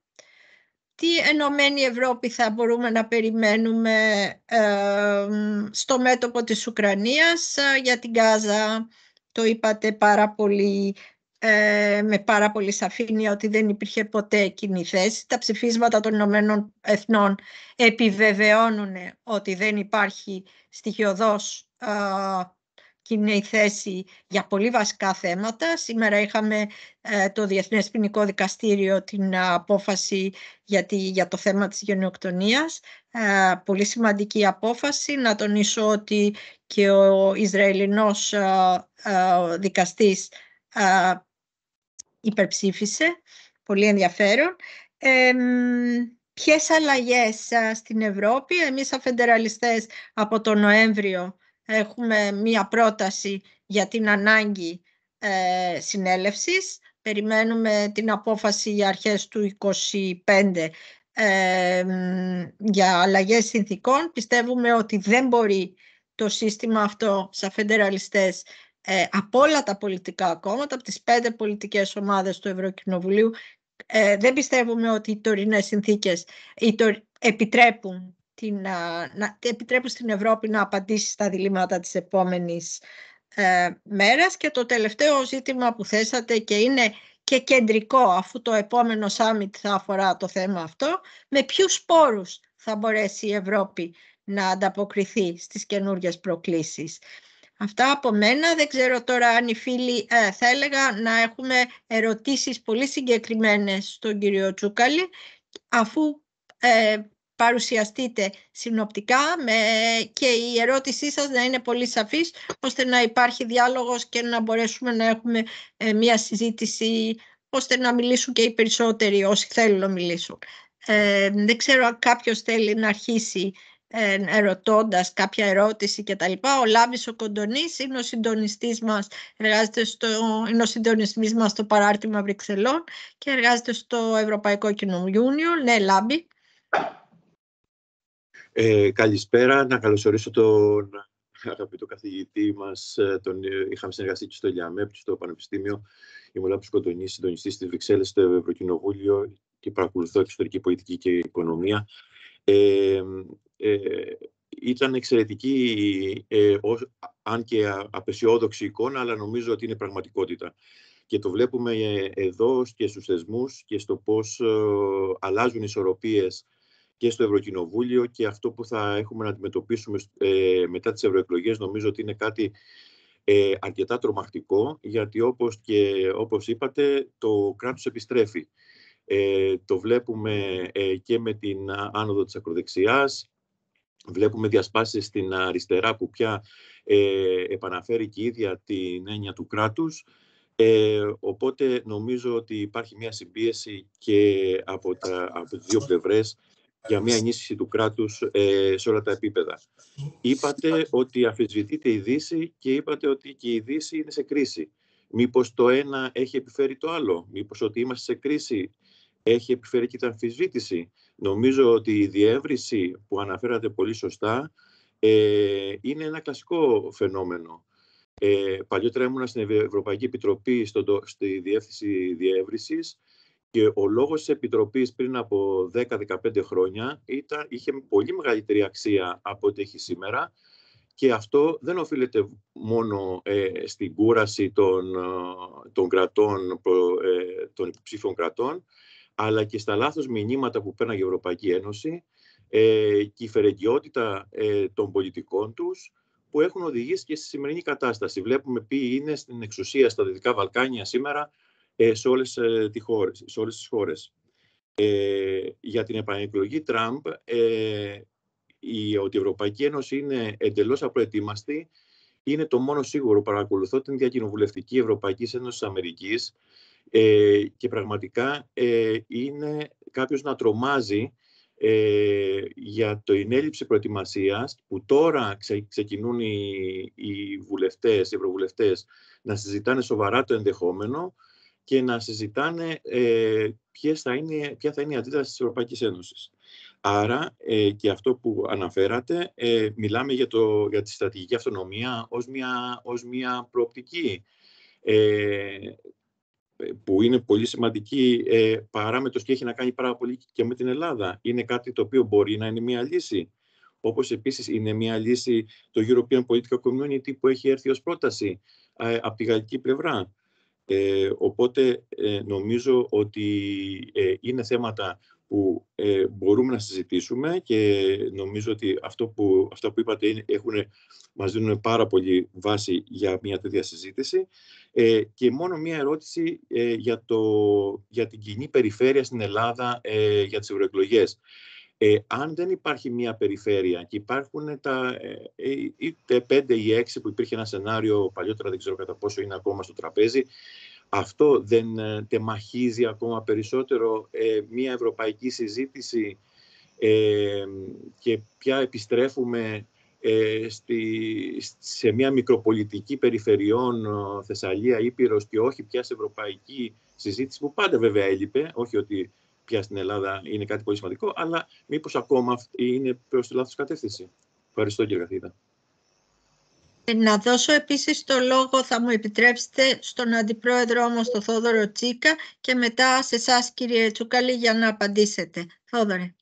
Τι ενωμένη Ευρώπη θα μπορούμε να περιμένουμε στο μέτωπο της Ουκρανίας. Για την Γάζα το είπατε με πάρα πολύ σαφήνεια ότι δεν υπήρχε ποτέ κοινή θέση. Τα ψηφίσματα των Ηνωμένων Εθνών επιβεβαιώνουν ότι δεν υπάρχει στοιχειωδώς κοινή θέση για πολύ βασικά θέματα. Σήμερα είχαμε το Διεθνές Ποινικό Δικαστήριο την απόφαση για το θέμα της γενοκτονίας. Πολύ σημαντική απόφαση. Να τονίσω ότι και ο Ισραηλινός δικαστής υπερψήφισε. Πολύ ενδιαφέρον. Ποιες αλλαγές στην Ευρώπη? Εμείς σαν φεντεραλιστές από τον Νοέμβριο έχουμε μία πρόταση για την ανάγκη συνέλευσης. Περιμένουμε την απόφαση για αρχές του 2025 για αλλαγές συνθήκων. Πιστεύουμε ότι δεν μπορεί το σύστημα αυτό σαν φεντεραλιστές από όλα τα πολιτικά κόμματα, από τις 5 πολιτικές ομάδες του Ευρωκοινοβουλίου, δεν πιστεύουμε ότι οι τωρινές συνθήκες επιτρέπουν στην Ευρώπη να απαντήσει στα διλήμματα της επόμενης μέρας. Και το τελευταίο ζήτημα που θέσατε και είναι και κεντρικό, αφού το επόμενο summit θα αφορά το θέμα αυτό, με ποιους πόρους θα μπορέσει η Ευρώπη να ανταποκριθεί στις καινούργιες προκλήσεις. Αυτά από μένα. Δεν ξέρω τώρα αν οι φίλοι θα έλεγα να έχουμε ερωτήσεις πολύ συγκεκριμένες στον κύριο Τσούκαλη, αφού παρουσιαστείτε συνοπτικά και η ερώτησή σας να είναι πολύ σαφής, ώστε να υπάρχει διάλογος και να μπορέσουμε να έχουμε μια συζήτηση, ώστε να μιλήσουν και οι περισσότεροι όσοι θέλουν να μιλήσουν. Δεν ξέρω αν κάποιος θέλει να αρχίσει ερωτώντας κάποια ερώτηση και τα λοιπά. Ο Λάμπης ο Κοντονής είναι ο συντονιστής μας, είναι ο συντονιστής μας στο παράρτημα Βρυξελών και εργάζεται στο Ευρωπαϊκό Κοινοβούλιο. Ναι, Λάμπη. Καλησπέρα. Να καλωσορίσω τον αγαπητό καθηγητή μας. Είχαμε συνεργαστεί και στο ΙΑΜΕΠ, στο Πανεπιστήμιο. Είμαι ο Λάμπης Κοντονής, συντονιστής της Βρυξέλλες στο Ευρωκοινοβούλιο και παρακολουθώ εξωτερική πολιτική και οικονομία. Ήταν εξαιρετική, αν και απεσιόδοξη εικόνα, αλλά νομίζω ότι είναι πραγματικότητα. Και το βλέπουμε εδώ και στους θεσμούς και στο πώς αλλάζουν οι ισορροπίες και στο Ευρωκοινοβούλιο, και αυτό που θα έχουμε να αντιμετωπίσουμε μετά τις ευρωεκλογές νομίζω ότι είναι κάτι αρκετά τρομακτικό, γιατί όπως είπατε, το κράτος επιστρέφει. Το βλέπουμε και με την άνοδο της ακροδεξιάς, βλέπουμε διασπάσεις στην αριστερά που πια επαναφέρει και η ίδια την έννοια του κράτους. Οπότε νομίζω ότι υπάρχει μια συμπίεση και από τις δύο πλευρές για μια ενίσχυση του κράτους σε όλα τα επίπεδα. Είπατε ότι αμφισβητείται η Δύση και είπατε ότι και η Δύση είναι σε κρίση. Μήπως το ένα έχει επιφέρει το άλλο? Μήπως ότι είμαστε σε κρίση έχει επιφέρει και την αμφισβήτηση? Νομίζω ότι η διεύρυνση που αναφέρατε πολύ σωστά είναι ένα κλασικό φαινόμενο. Παλιότερα ήμουνα στην Ευρωπαϊκή Επιτροπή στη Διεύθυνση Διεύρυνσης και ο λόγος της Επιτροπής πριν από 10-15 χρόνια είχε πολύ μεγαλύτερη αξία από ό,τι έχει σήμερα, και αυτό δεν οφείλεται μόνο στην κούραση των κρατών, των υποψήφιων κρατών, αλλά και στα λάθος μηνύματα που παίρναγε η Ευρωπαϊκή Ένωση και η φερεγγιότητα των πολιτικών τους, που έχουν οδηγήσει και στη σημερινή κατάσταση. Βλέπουμε ποιοι είναι στην εξουσία στα Δυτικά Βαλκάνια σήμερα, σε όλες τις χώρες. Για την επανεκλογή Τραμπ, ότι η Ευρωπαϊκή Ένωση είναι εντελώς απροετοίμαστη είναι το μόνο σίγουρο. Παρακολουθώ την Διακοινοβουλευτική Ευρωπαϊκής Ένωσης Αμερικής και πραγματικά είναι κάποιος να τρομάζει για την έλλειψη προετοιμασίας, που τώρα ξεκινούν οι ευρωβουλευτές να συζητάνε σοβαρά το ενδεχόμενο και να συζητάνε ποια θα είναι η αντίδραση της Ευρωπαϊκής Ένωσης. Άρα, και αυτό που αναφέρατε, μιλάμε για τη στρατηγική αυτονομία ως μια προοπτική, που είναι πολύ σημαντική παράμετρος και έχει να κάνει πάρα πολύ και με την Ελλάδα. Είναι κάτι το οποίο μπορεί να είναι μια λύση. Όπως επίσης είναι μια λύση το European Political Community που έχει έρθει ως πρόταση από τη γαλλική πλευρά. Οπότε νομίζω ότι είναι θέματα που μπορούμε να συζητήσουμε, και νομίζω ότι αυτά που είπατε μας δίνουν πάρα πολύ βάση για μια τέτοια συζήτηση. Και μόνο μια ερώτηση για την κοινή περιφέρεια στην Ελλάδα για τις ευρωεκλογές. Αν δεν υπάρχει μια περιφέρεια και υπάρχουν είτε 5 ή 6 που υπήρχε ένα σενάριο παλιότερα, δεν ξέρω κατά πόσο είναι ακόμα στο τραπέζι, αυτό δεν τεμαχίζει ακόμα περισσότερο μια ευρωπαϊκή συζήτηση, και πια επιστρέφουμε σε μια μικροπολιτική περιφερειών, Θεσσαλία, Ήπειρος, και όχι πια σε ευρωπαϊκή συζήτηση, που πάντα βέβαια έλειπε, όχι ότι πια στην Ελλάδα είναι κάτι πολύ σημαντικό, αλλά μήπως ακόμα είναι προς τη λάθος κατεύθυνση? Ευχαριστώ, κύριε καθηγητά. Να δώσω επίσης το λόγο, θα μου επιτρέψετε, στον Αντιπρόεδρο όμως, τον Θόδωρο Τσίκα, και μετά σε εσάς, κύριε Τσούκαλη, για να απαντήσετε. Θόδωρε.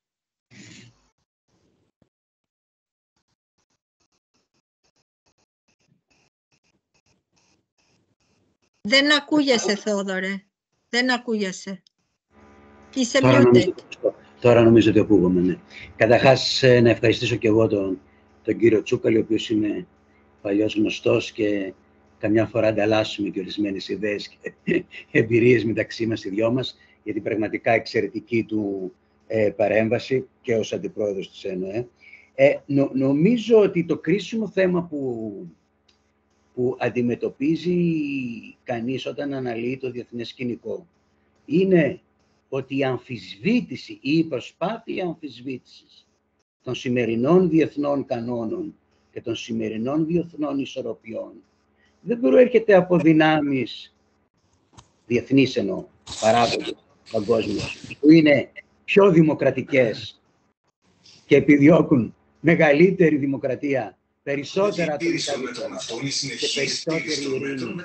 Δεν ακούγεσαι, Θόδωρε. Δεν ακούγεσαι. Είσαι muted. Τώρα νομίζω ότι ακούγομαι, ναι. Καταρχάς, να ευχαριστήσω και εγώ τον κύριο Τσούκαλη, ο οποίος είναι παλιός γνωστός και καμιά φορά ανταλλάσσουμε και ορισμένες ιδέες και εμπειρίες μεταξύ μας οι δυο μας, για την πραγματικά εξαιρετική του παρέμβαση και ως αντιπρόεδρος της ΕΝΟΕ. Νομίζω ότι το κρίσιμο θέμα που αντιμετωπίζει κανείς όταν αναλύει το διεθνές σκηνικό είναι ότι η αμφισβήτηση ή η προσπάθεια αμφισβήτησης των σημερινών διεθνών κανόνων και των σημερινών διεθνών ισορροπιών δεν προέρχεται από δυνάμεις διεθνείς, εννοώ, παράγοντες παγκόσμιους, που είναι πιο δημοκρατικές και επιδιώκουν μεγαλύτερη δημοκρατία, περισσότερα ατομικά δικαιώματα και περισσότερη ειρήνη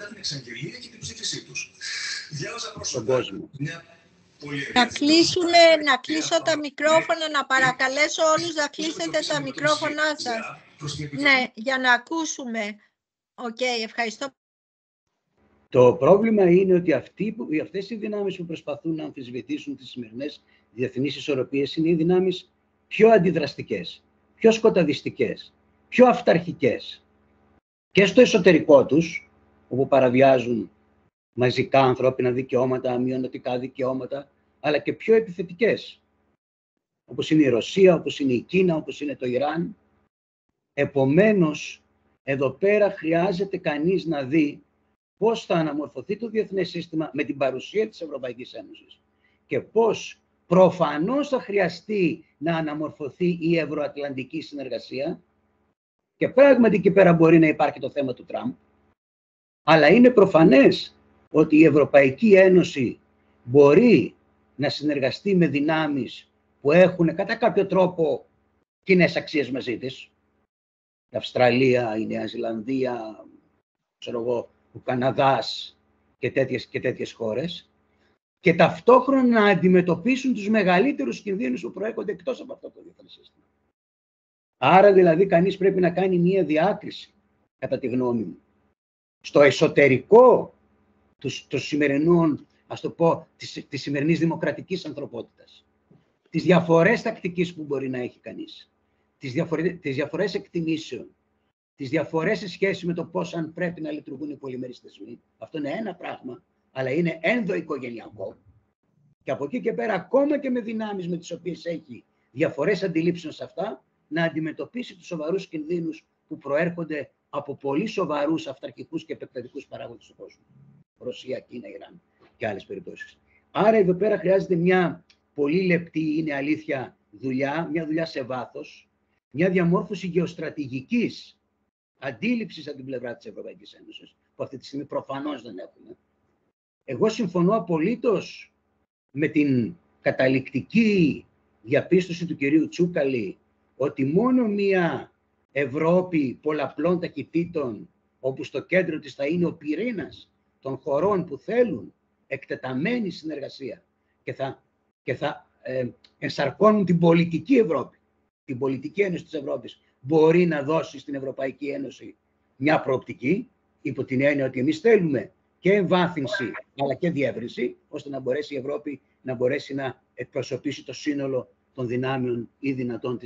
στον κόσμο. Να κλείσω τα μικρόφωνα, να παρακαλέσω όλους να κλείσετε τα μικρόφωνά σας. Ναι, για να ακούσουμε. Οκ, ευχαριστώ. Το πρόβλημα είναι ότι αυτές οι δυνάμεις που προσπαθούν να αμφισβητήσουν τις σημερινές διεθνείς ισορροπίες είναι οι δυνάμεις πιο αντιδραστικές, πιο σκοταδιστικές, πιο αυταρχικές. Και στο εσωτερικό τους, όπου παραβιάζουν μαζικά ανθρώπινα δικαιώματα, μειονοτικά δικαιώματα, αλλά και πιο επιθετικές, όπως είναι η Ρωσία, όπως είναι η Κίνα, όπως είναι το Ιράν. Επομένως, εδώ πέρα χρειάζεται κανείς να δει πώς θα αναμορφωθεί το διεθνές σύστημα με την παρουσία της Ευρωπαϊκής Ένωσης και πώς προφανώς θα χρειαστεί να αναμορφωθεί η ευρωατλαντική συνεργασία και πράγματι εκεί πέρα μπορεί να υπάρχει το θέμα του Τραμπ, αλλά είναι προφανές ότι η Ευρωπαϊκή Ένωση μπορεί να συνεργαστεί με δυνάμεις που έχουν κατά κάποιο τρόπο κοινές αξίες μαζί της. Η Αυστραλία, η Νέα Ζηλανδία, ξέρω εγώ, ο Καναδάς και τέτοιες χώρες, και ταυτόχρονα να αντιμετωπίσουν τους μεγαλύτερους κινδύνους που προέρχονται εκτός από αυτό το διεθνές σύστημα. Άρα δηλαδή κανείς πρέπει να κάνει μία διάκριση, κατά τη γνώμη μου, στο εσωτερικό του σημερινών, ας το πω, της σημερινής δημοκρατικής ανθρωπότητας, τις διαφορές τακτικής που μπορεί να έχει κανείς, τις διαφορές εκτιμήσεων, τις διαφορές σε σχέση με το πώς αν πρέπει να λειτουργούν οι πολυμερείς θεσμοί. Αυτό είναι ένα πράγμα, αλλά είναι ενδοοικογενειακό. Και από εκεί και πέρα, ακόμα και με δυνάμεις με τις οποίες έχει διαφορές αντιλήψεων σε αυτά, να αντιμετωπίσει τους σοβαρούς κινδύνους που προέρχονται από πολύ σοβαρούς αυταρχικούς και επεκτατικούς παράγοντες του κόσμου. Ρωσία, Κίνα, Ιράν και άλλες περιπτώσεις. Άρα εδώ πέρα χρειάζεται μια πολύ λεπτή, είναι αλήθεια, δουλειά, μια δουλειά σε βάθος, μια διαμόρφωση γεωστρατηγικής αντίληψης από την πλευρά της Ευρωπαϊκής Ένωσης, που αυτή τη στιγμή προφανώς δεν έχουμε. Εγώ συμφωνώ απολύτως με την καταληκτική διαπίστωση του κυρίου Τσούκαλη ότι μόνο μια Ευρώπη πολλαπλών ταχυτήτων, όπου στο κέντρο της θα είναι ο πυρήνας των χωρών που θέλουν εκτεταμένη συνεργασία και θα ενσαρκώνουν την πολιτική Ευρώπη, την πολιτική ένωση της Ευρώπης, μπορεί να δώσει στην Ευρωπαϊκή Ένωση μια προοπτική, υπό την έννοια ότι εμείς θέλουμε και εμβάθυνση αλλά και διεύρυνση, ώστε να μπορέσει η Ευρώπη να μπορέσει να εκπροσωπήσει το σύνολο των δυνάμεων ή δυνατών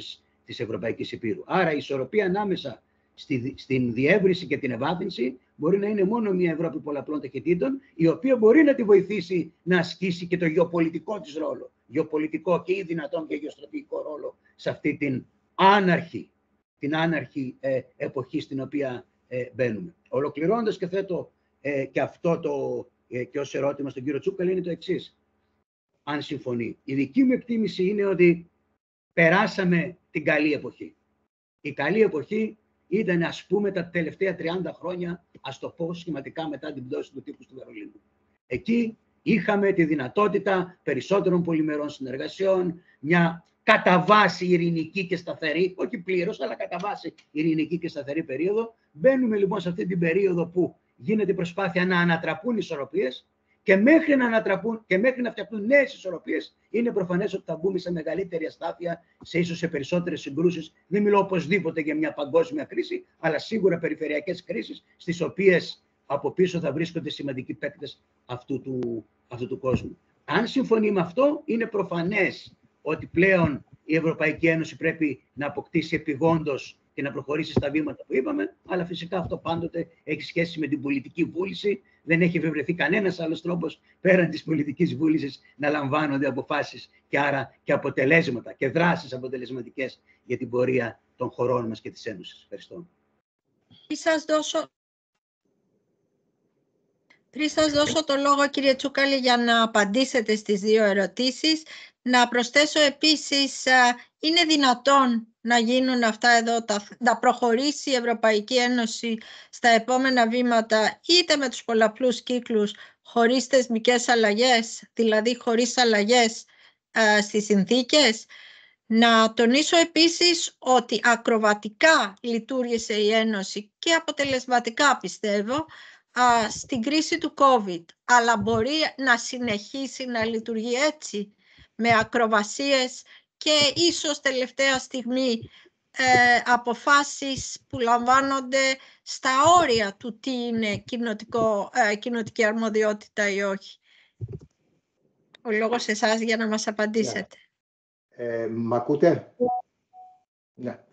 της Ευρωπαϊκής Υπήρου. Άρα η ισορροπία ανάμεσα στην διεύρυνση και την εμβάθυνση μπορεί να είναι μόνο μια Ευρώπη πολλαπλών ταχυτήτων, η οποία μπορεί να τη βοηθήσει να ασκήσει και το γεωπολιτικό της ρόλο, γεωπολιτικό και ή δυνατόν και γεωστρατηγικό ρόλο σε αυτή την άναρχη εποχή στην οποία μπαίνουμε. Ολοκληρώνοντας, και θέτω και αυτό και ως ερώτημα στον κύριο Τσούκαλη, είναι το εξής, αν συμφωνεί. Η δική μου εκτίμηση είναι ότι περάσαμε την καλή εποχή. Η καλή εποχή ήταν, ας πούμε, τα τελευταία 30 χρόνια, ας το πω σχηματικά, μετά την πτώση του τείχους του Βερολίνου. Εκεί είχαμε τη δυνατότητα περισσότερων πολυμερών συνεργασιών, μια κατά βάση ειρηνική και σταθερή, όχι πλήρως, αλλά κατά βάση ειρηνική και σταθερή περίοδο. Μπαίνουμε λοιπόν σε αυτή την περίοδο που γίνεται προσπάθεια να ανατραπούν οι ισορροπίες, και μέχρι να ανατραπούν και μέχρι να φτιαχτούν νέες ισορροπίες, είναι προφανές ότι θα μπούμε σε μεγαλύτερη αστάθεια, ίσως σε περισσότερες συγκρούσεις. Δεν μιλώ οπωσδήποτε για μια παγκόσμια κρίση, αλλά σίγουρα περιφερειακές κρίσεις, στις οποίες από πίσω θα βρίσκονται σημαντικοί παίκτες αυτού του κόσμου. Αν συμφωνεί με αυτό, είναι προφανές ότι πλέον η Ευρωπαϊκή Ένωση πρέπει να αποκτήσει επιγόντως και να προχωρήσει στα βήματα που είπαμε, αλλά φυσικά αυτό πάντοτε έχει σχέση με την πολιτική βούληση. Δεν έχει εφευρεθεί κανένας άλλος τρόπος πέραν της πολιτικής βούλησης να λαμβάνονται αποφάσεις και άρα και αποτελέσματα και δράσεις αποτελεσματικές για την πορεία των χωρών μας και της Ένωσης. Ευχαριστώ. Πριν σας δώσω το λόγο, κύριε Τσούκαλη, για να απαντήσετε στις δύο ερωτήσεις, να προσθέσω επίσης, είναι δυνατόν να γίνουν αυτά εδώ, να προχωρήσει η Ευρωπαϊκή Ένωση στα επόμενα βήματα, είτε με τους πολλαπλούς κύκλους, χωρίς θεσμικές αλλαγές, δηλαδή χωρίς αλλαγές στις συνθήκες. Να τονίσω επίσης ότι ακροβατικά λειτουργήσε η Ένωση και αποτελεσματικά, πιστεύω, στην κρίση του COVID, αλλά μπορεί να συνεχίσει να λειτουργεί έτσι, με ακροβασίες και ίσως τελευταία στιγμή αποφάσεις που λαμβάνονται στα όρια του τι είναι κοινοτική αρμοδιότητα ή όχι. Ο λόγος σε εσάς για να μας απαντήσετε. Μ' ακούτε? Ναι.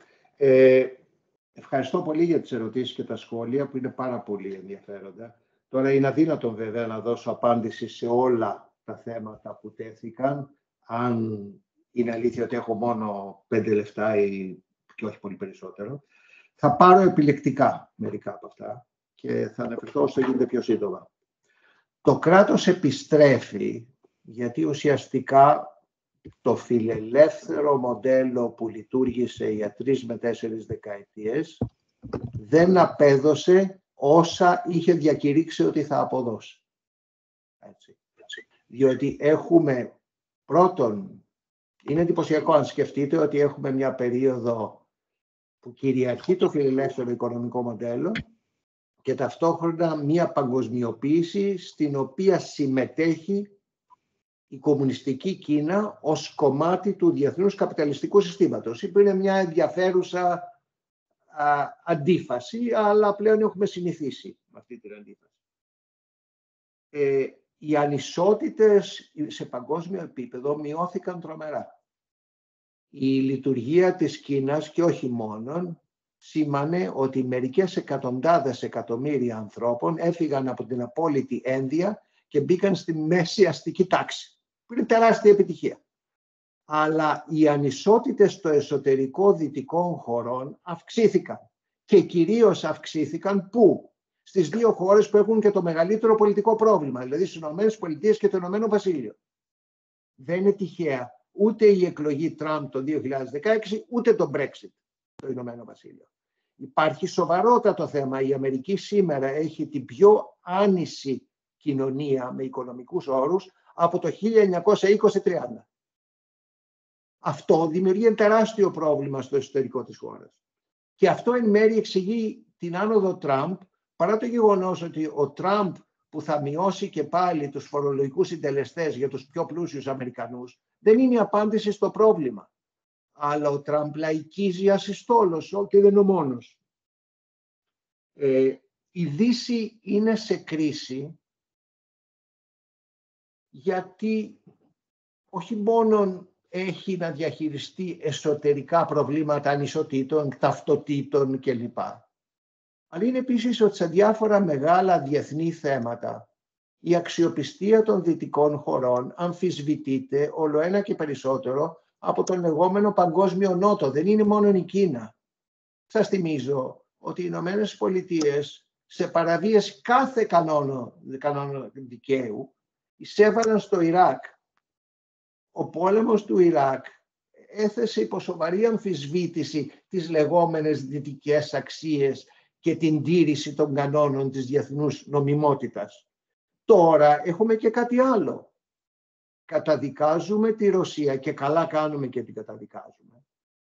Ευχαριστώ πολύ για τις ερωτήσεις και τα σχόλια που είναι πάρα πολύ ενδιαφέροντα. Τώρα είναι αδύνατο βέβαια να δώσω απάντηση σε όλα τα θέματα που τέθηκαν, αν είναι αλήθεια ότι έχω μόνο 5 λεπτά ή και όχι πολύ περισσότερο. Θα πάρω επιλεκτικά μερικά από αυτά και θα αναφερθώ όσο γίνεται πιο σύντομα. Το κράτος επιστρέφει γιατί ουσιαστικά το φιλελεύθερο μοντέλο που λειτουργήσε για 3 με 4 δεκαετίες δεν απέδωσε όσα είχε διακηρύξει ότι θα αποδώσει. Έτσι. Διότι έχουμε, πρώτον, είναι εντυπωσιακό αν σκεφτείτε ότι έχουμε μια περίοδο που κυριαρχεί το φιλελεύθερο οικονομικό μοντέλο και ταυτόχρονα μια παγκοσμιοποίηση στην οποία συμμετέχει η κομμουνιστική Κίνα ως κομμάτι του διεθνούς καπιταλιστικού συστήματος. Που είναι μια ενδιαφέρουσα αντίφαση, αλλά πλέον έχουμε συνηθίσει με αυτή την αντίφαση. Οι ανισότητες σε παγκόσμιο επίπεδο μειώθηκαν τρομερά. Η λειτουργία της Κίνας και όχι μόνον σήμανε ότι μερικές εκατοντάδες εκατομμύρια ανθρώπων έφυγαν από την απόλυτη ένδια και μπήκαν στη μέση αστική τάξη, που είναι τεράστια επιτυχία. Αλλά οι ανισότητες στο εσωτερικό δυτικών χωρών αυξήθηκαν και κυρίως αυξήθηκαν πού? Στις 2 χώρες που έχουν και το μεγαλύτερο πολιτικό πρόβλημα, δηλαδή στις ΗΠΑ και το Ηνωμένο Βασίλειο. Δεν είναι τυχαία ούτε η εκλογή Τραμπ το 2016, ούτε το Brexit το Ηνωμένο Βασίλειο. Υπάρχει σοβαρότατο θέμα. Η Αμερική σήμερα έχει την πιο άνηση κοινωνία με οικονομικούς όρους από το 1920-30. Αυτό δημιουργεί ένα τεράστιο πρόβλημα στο εσωτερικό της χώρας. Και αυτό εν μέρει εξηγεί την άνοδο Τραμπ, παρά το γεγονός ότι ο Τραμπ που θα μειώσει και πάλι τους φορολογικούς συντελεστές για τους πιο πλούσιους Αμερικανούς, δεν είναι η απάντηση στο πρόβλημα. Αλλά ο Τραμπ λαϊκίζει ασυστόλως και δεν είναι ο μόνος. Η Δύση είναι σε κρίση γιατί όχι μόνο έχει να διαχειριστεί εσωτερικά προβλήματα ανισοτήτων, ταυτοτήτων κλπ. Αλλά είναι επίσης ότι σε διάφορα μεγάλα διεθνή θέματα η αξιοπιστία των δυτικών χωρών αμφισβητείται όλο ένα και περισσότερο από τον λεγόμενο παγκόσμιο νότο. Δεν είναι μόνο η Κίνα. Σας θυμίζω ότι οι Ηνωμένες Πολιτείες σε παραβίαση κάθε κανόνα δικαίου εισέβαλαν στο Ιράκ. Ο πόλεμος του Ιράκ έθεσε υπό σοβαρή αμφισβήτηση τις λεγόμενες δυτικές αξίες και την τήρηση των κανόνων της διεθνούς νομιμότητας. Τώρα έχουμε και κάτι άλλο. Καταδικάζουμε τη Ρωσία και καλά κάνουμε και την καταδικάζουμε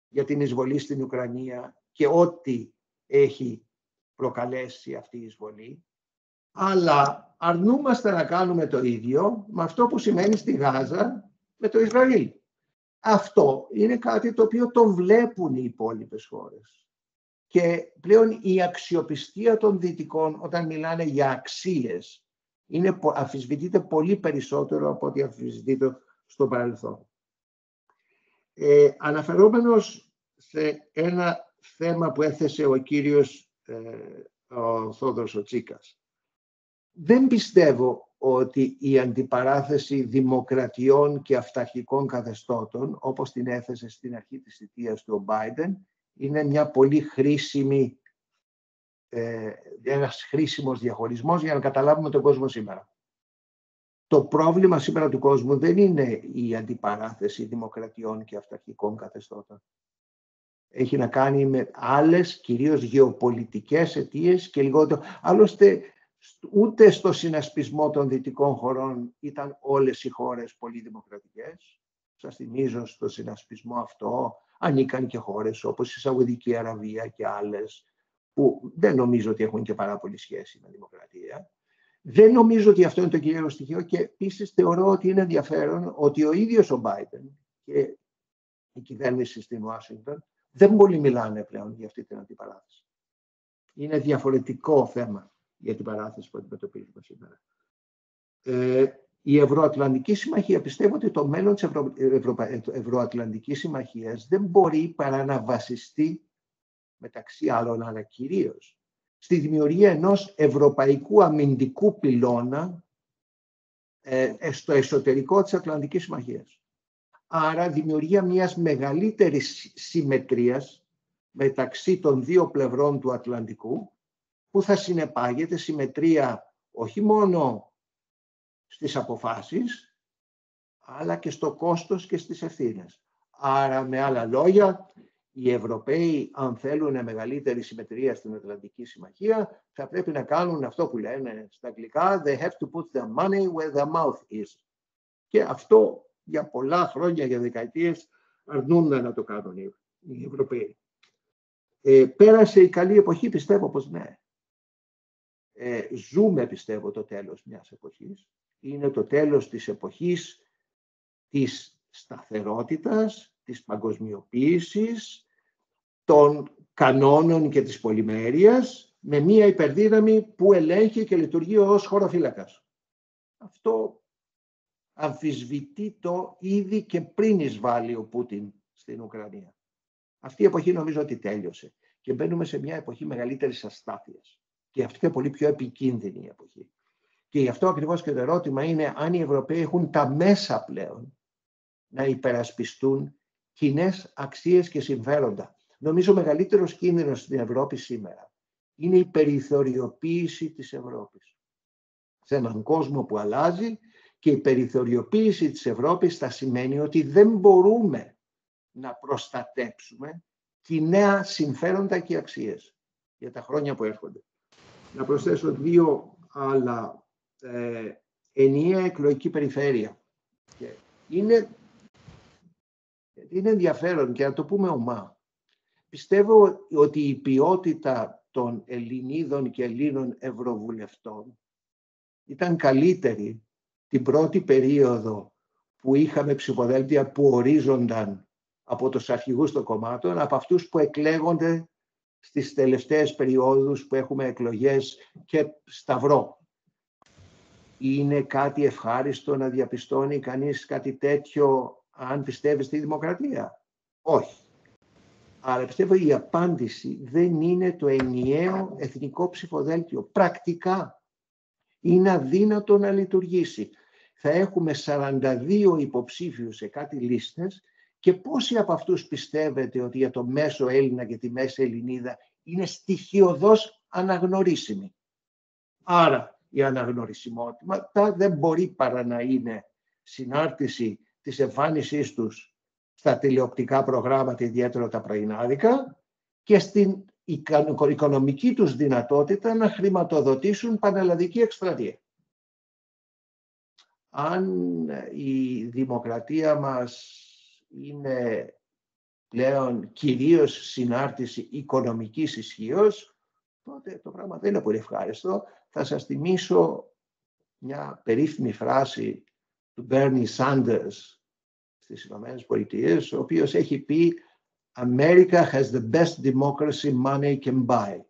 για την εισβολή στην Ουκρανία και ό,τι έχει προκαλέσει αυτή η εισβολή. Αλλά αρνούμαστε να κάνουμε το ίδιο με αυτό που σημαίνει στη Γάζα με το Ισραήλ. Αυτό είναι κάτι το οποίο το βλέπουν οι υπόλοιπες χώρες. Και πλέον η αξιοπιστία των δυτικών όταν μιλάνε για αξίες αμφισβητείται πολύ περισσότερο από ό,τι αμφισβητείται στο παρελθόν. Αναφερόμενος σε ένα θέμα που έθεσε ο κύριος ο Θόδωρος ο Τσίκας. Δεν πιστεύω ότι η αντιπαράθεση δημοκρατιών και αυταρχικών καθεστώτων, όπως την έθεσε στην αρχή της θητείας του ο Biden, είναι μια πολύ χρήσιμη, ένας χρήσιμος διαχωρισμός για να καταλάβουμε τον κόσμο σήμερα. Το πρόβλημα σήμερα του κόσμου δεν είναι η αντιπαράθεση δημοκρατιών και αυταρχικών καθεστώτων. Έχει να κάνει με άλλες, κυρίως γεωπολιτικές αιτίες και λιγότερο. Άλλωστε, ούτε στο συνασπισμό των δυτικών χωρών ήταν όλες οι χώρες πολύ δημοκρατικές. Σας θυμίζω στο συνασπισμό αυτό ανήκαν και χώρες όπως η Σαουδική Αραβία και άλλες που δεν νομίζω ότι έχουν και πάρα πολύ σχέση με δημοκρατία. Δεν νομίζω ότι αυτό είναι το κυρίαρχο στοιχείο και επίσης θεωρώ ότι είναι ενδιαφέρον ότι ο ίδιος ο Biden και η κυβέρνηση στην Ουάσιγκτον δεν πολύ μιλάνε πλέον για αυτή την αντιπαράθεση. Είναι διαφορετικό θέμα η αντιπαράθεση που αντιμετωπίζουμε σήμερα. Η Ευρωατλαντική Συμμαχία, πιστεύω ότι το μέλλον της Ευρωατλαντικής Συμμαχίας δεν μπορεί παρά να βασιστεί μεταξύ άλλων, αλλά κυρίως στη δημιουργία ενός ευρωπαϊκού αμυντικού πυλώνα στο εσωτερικό της Ατλαντικής Συμμαχίας. Άρα δημιουργία μιας μεγαλύτερης συμμετρίας μεταξύ των δύο πλευρών του Ατλαντικού, που θα συνεπάγεται συμμετρία όχι μόνο στις αποφάσεις, αλλά και στο κόστος και στις ευθύνες. Άρα, με άλλα λόγια, οι Ευρωπαίοι, αν θέλουν μεγαλύτερη συμμετρία στην Ατλαντική Συμμαχία, θα πρέπει να κάνουν αυτό που λένε στα αγγλικά «they have to put their money where their mouth is». Και αυτό για πολλά χρόνια, για δεκαετίες, αρνούνται να το κάνουν οι Ευρωπαίοι. Πέρασε η καλή εποχή, πιστεύω πως ναι. Ζούμε, πιστεύω, το τέλος μιας εποχής. Είναι το τέλος της εποχής της σταθερότητας, της παγκοσμιοποίησης, των κανόνων και της πολυμέρειας, με μια υπερδύναμη που ελέγχει και λειτουργεί ως χωροφύλακας. Αυτό αμφισβητεί το ήδη και πριν εισβάλλει ο Πούτιν στην Ουκρανία. Αυτή η εποχή νομίζω ότι τέλειωσε και μπαίνουμε σε μια εποχή μεγαλύτερης αστάθειας. Και αυτή είναι πολύ πιο επικίνδυνη η εποχή. Και γι' αυτό ακριβώς και το ερώτημα είναι αν οι Ευρωπαίοι έχουν τα μέσα πλέον να υπερασπιστούν κοινές αξίες και συμφέροντα. Νομίζω ο μεγαλύτερος κίνδυνος στην Ευρώπη σήμερα είναι η περιθωριοποίηση της Ευρώπης. Σε έναν κόσμο που αλλάζει, και η περιθωριοποίηση της Ευρώπης θα σημαίνει ότι δεν μπορούμε να προστατέψουμε κοινά συμφέροντα και αξίες για τα χρόνια που έρχονται. Να προσθέσω δύο άλλα. Ενιαία εκλογική περιφέρεια. Είναι ενδιαφέρον και να το πούμε ομά. Πιστεύω ότι η ποιότητα των Ελληνίδων και Ελλήνων ευρωβουλευτών ήταν καλύτερη την πρώτη περίοδο που είχαμε ψηφοδέλτια που ορίζονταν από τους αρχηγούς των κομμάτων, από αυτούς που εκλέγονται στις τελευταίες περιόδους που έχουμε εκλογές και σταυρό. Είναι κάτι ευχάριστο να διαπιστώνει κανείς κάτι τέτοιο αν πιστεύει στη δημοκρατία? Όχι. Άρα πιστεύω η απάντηση δεν είναι το ενιαίο εθνικό ψηφοδέλτιο. Πρακτικά είναι αδύνατο να λειτουργήσει. Θα έχουμε 42 υποψήφιους σε κάτι λίστες και πόσοι από αυτούς πιστεύετε ότι για το μέσο Έλληνα και τη μέση Ελληνίδα είναι στοιχειωδώς αναγνωρίσιμοι? Άρα η αναγνωρισιμότητα δεν μπορεί παρά να είναι συνάρτηση της εμφάνισής τους στα τηλεοπτικά προγράμματα, ιδιαίτερα τα πρωινάδικα, και στην οικονομική τους δυνατότητα να χρηματοδοτήσουν πανελλαδική εκστρατεία. Αν η δημοκρατία μας είναι πλέον κυρίως συνάρτηση οικονομικής ισχύως, τότε το πράγμα δεν είναι πολύ ευχάριστο. Θα σας θυμίσω μια περίφημη φράση του Bernie Sanders στις Ηνωμένες Πολιτείες, ο οποίος έχει πει «America has the best democracy money can buy».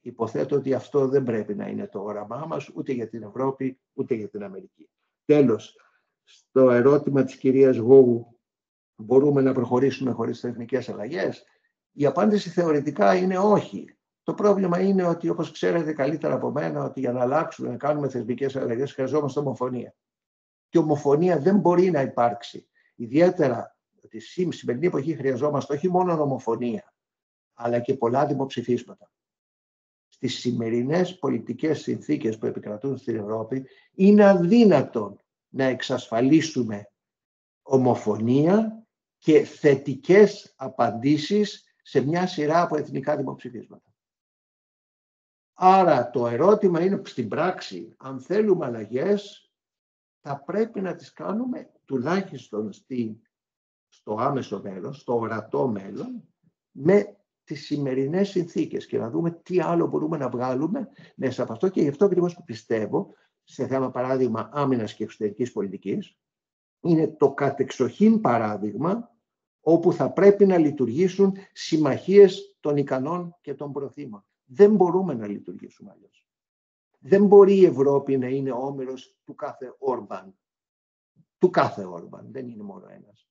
Υποθέτω ότι αυτό δεν πρέπει να είναι το όραμά μας, ούτε για την Ευρώπη, ούτε για την Αμερική. Τέλος, στο ερώτημα της κυρίας Γόγου, μπορούμε να προχωρήσουμε χωρίς θεσμικές αλλαγές? Η απάντηση θεωρητικά είναι όχι. Το πρόβλημα είναι ότι, όπως ξέρετε καλύτερα από μένα, ότι για να αλλάξουμε, να κάνουμε θεσμικές αλλαγές, χρειαζόμαστε ομοφωνία. Και ομοφωνία δεν μπορεί να υπάρξει. Ιδιαίτερα ότι στη σημερινή εποχή χρειαζόμαστε όχι μόνο ομοφωνία, αλλά και πολλά δημοψηφίσματα. Στις σημερινές πολιτικές συνθήκες που επικρατούν στην Ευρώπη, είναι αδύνατον να εξασφαλίσουμε ομοφωνία και θετικές απαντήσεις σε μια σειρά από εθνικά δημοψηφίσματα. Άρα το ερώτημα είναι στην πράξη, αν θέλουμε αλλαγές, θα πρέπει να τις κάνουμε τουλάχιστον στο άμεσο μέλλον, στο ορατό μέλλον, με τις σημερινές συνθήκες και να δούμε τι άλλο μπορούμε να βγάλουμε μέσα από αυτό. Και γι' αυτό ακριβώς που πιστεύω, σε θέμα παράδειγμα άμυνας και εξωτερικής πολιτικής, είναι το κατεξοχήν παράδειγμα όπου θα πρέπει να λειτουργήσουν συμμαχίες των ικανών και των προθήμων. Δεν μπορούμε να λειτουργήσουμε αλλιώς. Δεν μπορεί η Ευρώπη να είναι όμηρος του κάθε Όρμπαν. Του κάθε Όρμπαν. Δεν είναι μόνο ένας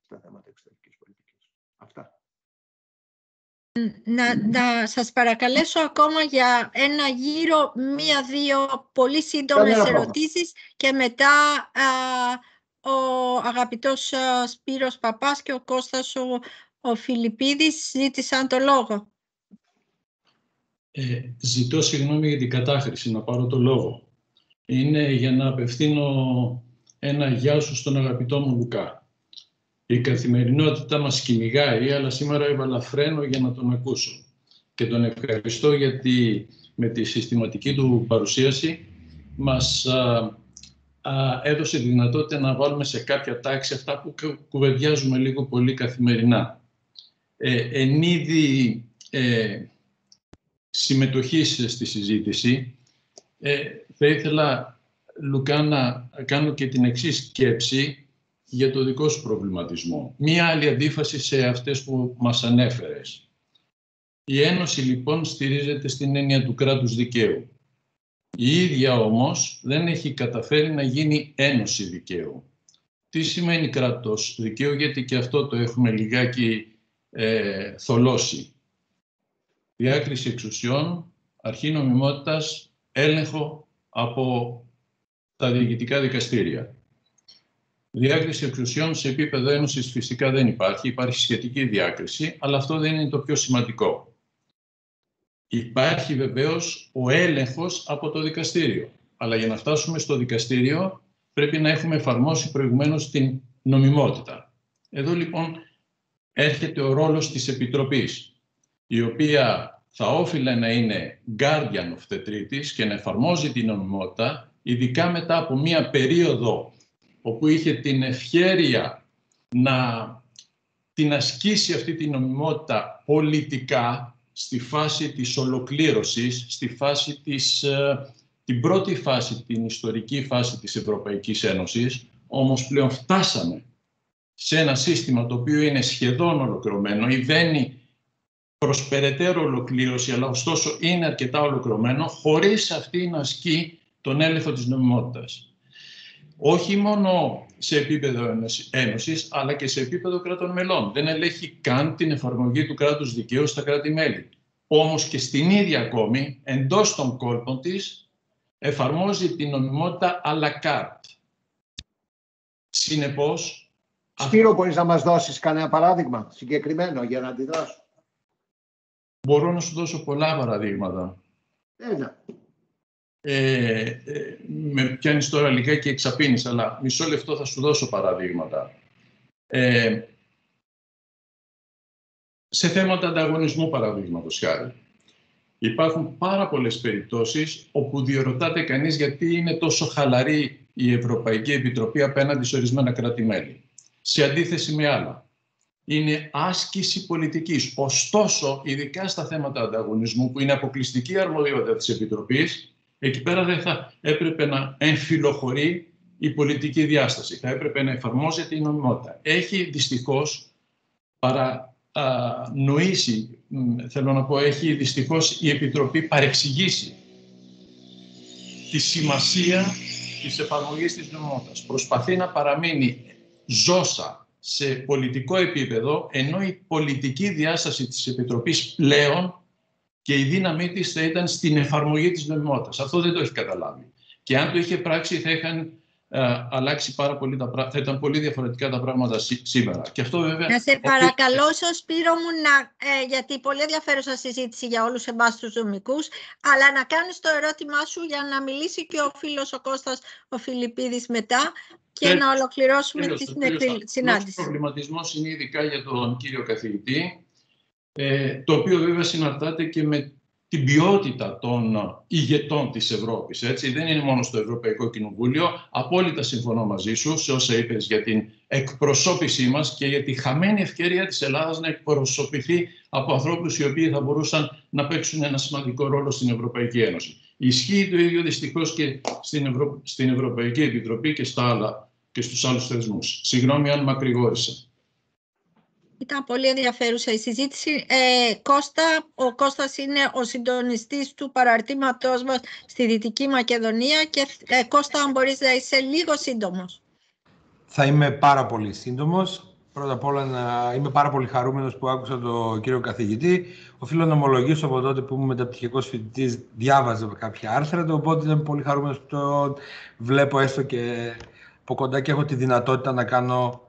στα θέματα εξωτερικής πολιτικής. Αυτά. Να σας παρακαλέσω ακόμα για ένα γύρο, μία-δύο πολύ σύντομες ερωτήσεις και μετά ο αγαπητός Σπύρος Παπάς και ο Κώστας ο Φιλιππίδης ζήτησαν το λόγο. Ζητώ συγγνώμη για την κατάχρηση, να πάρω το λόγο. Είναι για να απευθύνω ένα γεια σου στον αγαπητό μου Λουκά. Η καθημερινότητα μας κυνηγάει, αλλά σήμερα έβαλα φρένο για να τον ακούσω. Και τον ευχαριστώ γιατί με τη συστηματική του παρουσίαση μας έδωσε τη δυνατότητα να βάλουμε σε κάποια τάξη αυτά που κουβεντιάζουμε λίγο πολύ καθημερινά. Εν είδη συμμετοχής στη συζήτηση, θα ήθελα, Λουκά, να κάνω και την εξής σκέψη για το δικό σου προβληματισμό. Μία άλλη αντίφαση σε αυτές που μας ανέφερες. Η Ένωση λοιπόν στηρίζεται στην έννοια του κράτους δικαίου. Η ίδια όμως δεν έχει καταφέρει να γίνει ένωση δικαίου. Τι σημαίνει κράτος δικαίου, γιατί και αυτό το έχουμε λιγάκι θολώσει. Διάκριση εξουσιών, αρχή νομιμότητας, έλεγχο από τα διοικητικά δικαστήρια. Διάκριση εξουσιών σε επίπεδο ένωσης φυσικά δεν υπάρχει. Υπάρχει σχετική διάκριση, αλλά αυτό δεν είναι το πιο σημαντικό. Υπάρχει βεβαίως ο έλεγχος από το δικαστήριο. Αλλά για να φτάσουμε στο δικαστήριο πρέπει να έχουμε εφαρμόσει προηγουμένως την νομιμότητα. Εδώ λοιπόν έρχεται ο ρόλος της Επιτροπής, η οποία θα όφιλε να είναι guardian of the treaties και να εφαρμόζει την νομιμότητα, ειδικά μετά από μία περίοδο όπου είχε την ευχέρεια να την ασκήσει αυτή την νομιμότητα πολιτικά στη φάση της ολοκλήρωσης, στη φάση την πρώτη φάση, την ιστορική φάση της Ευρωπαϊκής Ένωσης. Όμως πλέον φτάσαμε σε ένα σύστημα το οποίο είναι σχεδόν ολοκληρωμένο ή βαίνει προς περαιτέρω ολοκλήρωση, αλλά ωστόσο είναι αρκετά ολοκληρωμένο, χωρίς αυτή να ασκεί τον έλεγχο της νομιμότητας. Όχι μόνο σε επίπεδο ένωσης, αλλά και σε επίπεδο κρατών μελών. Δεν ελέγχει καν την εφαρμογή του κράτους δικαίου στα κράτη-μέλη. Όμως και στην ίδια ακόμη, εντός των κόλπων της, εφαρμόζει την νομιμότητα à la carte. Συνεπώς... Σπύρο, μπορείς να μας δώσεις κανένα παράδειγμα συγκεκριμένο για να αντιδράσω? Μπορώ να σου δώσω πολλά παραδείγματα. Ένα. Με πιάνεις τώρα λιγάκι εξαπίνεις, αλλά μισό λεπτό θα σου δώσω παραδείγματα. Σε θέματα ανταγωνισμού, παραδείγματος χάρη, υπάρχουν πάρα πολλές περιπτώσεις όπου διερωτάται κανείς γιατί είναι τόσο χαλαρή η Ευρωπαϊκή Επιτροπή απέναντι σε ορισμένα κράτη-μέλη, σε αντίθεση με άλλα. Είναι άσκηση πολιτικής. Ωστόσο, ειδικά στα θέματα ανταγωνισμού, που είναι αποκλειστική αρμοδιότητα της Επιτροπής, εκεί πέρα δεν θα έπρεπε να εμφυλοχωρεί η πολιτική διάσταση. Θα έπρεπε να εφαρμόζεται η νομιμότητα. Έχει δυστυχώς παρανοήσει, θέλω να πω, έχει δυστυχώς η Επιτροπή παρεξηγήσει τη σημασία της εφαρμογής της νομιμότητας. Προσπαθεί να παραμείνει ζώσα σε πολιτικό επίπεδο, ενώ η πολιτική διάσταση της Επιτροπής πλέον και η δύναμή της θα ήταν στην εφαρμογή της νομιμότητας. Αυτό δεν το έχει καταλάβει. Και αν το είχε πράξει θα είχαν αλλάξει πάρα πολύ τα πράγματα, θα ήταν πολύ διαφορετικά τα πράγματα σήμερα. Και αυτό βέβαια... Να σε παρακαλώσω, Σπύρο μου, γιατί πολύ ενδιαφέρουσα συζήτηση για όλους εμάς τους δομικούς, αλλά να κάνεις το ερώτημά σου για να μιλήσει και ο φίλος ο Κώστας ο Φιλιππίδης μετά και να ολοκληρώσουμε τη συνάντηση. Ο προβληματισμός είναι ειδικά για τον κύριο καθηγητή, το οποίο βέβαια συναρτάται και με την ποιότητα των ηγετών της Ευρώπης. Έτσι. Δεν είναι μόνο στο Ευρωπαϊκό Κοινοβούλιο. Απόλυτα συμφωνώ μαζί σου σε όσα είπες για την εκπροσώπησή μας και για τη χαμένη ευκαιρία της Ελλάδας να εκπροσωπηθεί από ανθρώπους οι οποίοι θα μπορούσαν να παίξουν ένα σημαντικό ρόλο στην Ευρωπαϊκή Ένωση. Ισχύει το ίδιο δυστυχώς και στην Ευρωπαϊκή Επιτροπή και στους άλλους θεσμούς. Συγγνώμη αν μακρηγόρησα. Ήταν πολύ ενδιαφέρουσα η συζήτηση. Κώστα, ο Κώστας είναι ο συντονιστής του παραρτήματός μας στη Δυτική Μακεδονία και Κώστα, αν μπορείς να είσαι λίγο σύντομος. Θα είμαι πάρα πολύ σύντομος. Πρώτα απ' όλα είμαι πάρα πολύ χαρούμενος που άκουσα τον κύριο καθηγητή. Οφείλω να ομολογήσω από τότε που ήμουν μεταπτυχιακός φοιτητής, διάβαζα κάποια άρθρα, οπότε είμαι πολύ χαρούμενος που το βλέπω έστω και από κοντά και έχω τη δυνατότητα να κάνω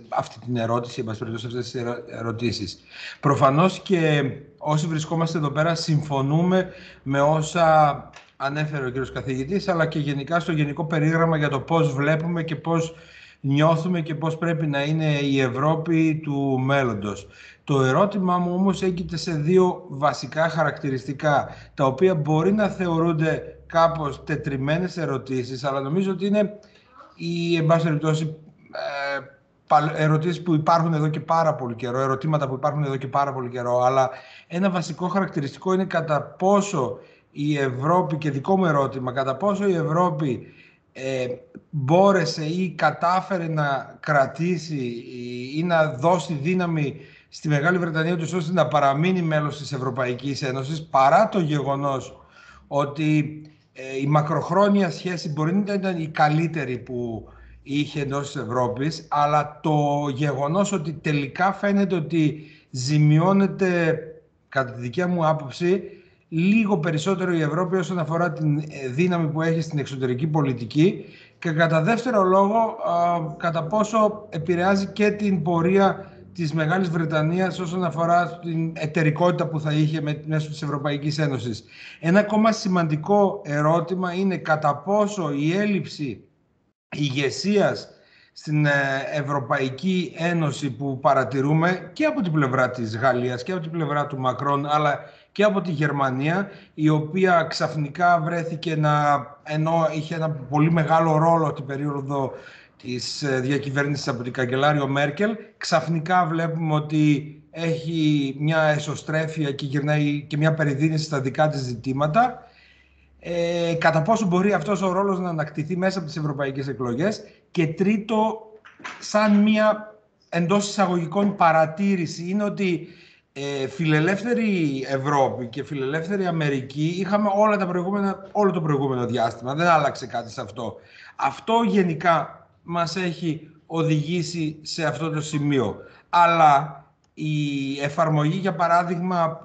αυτή την ερώτηση, εν πάση περιπτώσει αυτές τις ερωτήσεις. Προφανώς και όσοι βρισκόμαστε εδώ πέρα συμφωνούμε με όσα ανέφερε ο κύριος καθηγητής, αλλά και γενικά στο γενικό περίγραμμα για το πώς βλέπουμε και πώς νιώθουμε και πώς πρέπει να είναι η Ευρώπη του μέλλοντος. Το ερώτημά μου όμως έγκυται σε δύο βασικά χαρακτηριστικά, τα οποία μπορεί να θεωρούνται κάπως τετριμμένες ερωτήσεις, αλλά νομίζω ότι είναι εν πάση περιπτώσει ερωτήσεις που υπάρχουν εδώ και πάρα πολύ καιρό, ερωτήματα που υπάρχουν εδώ και πάρα πολύ καιρό, αλλά ένα βασικό χαρακτηριστικό είναι κατά πόσο η Ευρώπη, και δικό μου ερώτημα, κατά πόσο η Ευρώπη μπόρεσε ή κατάφερε να κρατήσει ή να δώσει δύναμη στη Μεγάλη Βρετανία τους ώστε να παραμείνει μέλος της Ευρωπαϊκής Ένωσης, παρά το γεγονός ότι η μακροχρόνια σχέση μπορεί να ήταν η καλύτερη που είχε εντός της Ευρώπης, αλλά το γεγονός ότι τελικά φαίνεται ότι ζημιώνεται, κατά τη δικιά μου άποψη, λίγο περισσότερο η Ευρώπη όσον αφορά την δύναμη που έχει στην εξωτερική πολιτική και κατά δεύτερο λόγο κατά πόσο επηρεάζει και την πορεία της Μεγάλης Βρετανίας όσον αφορά την εταιρικότητα που θα είχε μέσω της Ευρωπαϊκής Ένωσης. Ένα ακόμα σημαντικό ερώτημα είναι κατά πόσο η έλλειψη ηγεσίας στην Ευρωπαϊκή Ένωση που παρατηρούμε και από την πλευρά της Γαλλίας και από την πλευρά του Μακρόν, αλλά και από τη Γερμανία, η οποία ξαφνικά βρέθηκε ενώ είχε ένα πολύ μεγάλο ρόλο την περίοδο της διακυβέρνησης από την καγκελάριο Μέρκελ, ξαφνικά βλέπουμε ότι έχει μια εσωστρέφεια και γυρνάει και μια περιδίνηση στα δικά της ζητήματα. Κατά πόσο μπορεί αυτός ο ρόλος να ανακτηθεί μέσα από τις ευρωπαϊκές εκλογές. Και τρίτο, σαν μια εντός εισαγωγικών παρατήρηση, είναι ότι φιλελεύθερη Ευρώπη και φιλελεύθερη Αμερική είχαμε όλο το προηγούμενο διάστημα. Δεν άλλαξε κάτι σε αυτό. Αυτό γενικά μας έχει οδηγήσει σε αυτό το σημείο. Αλλά η εφαρμογή, για παράδειγμα,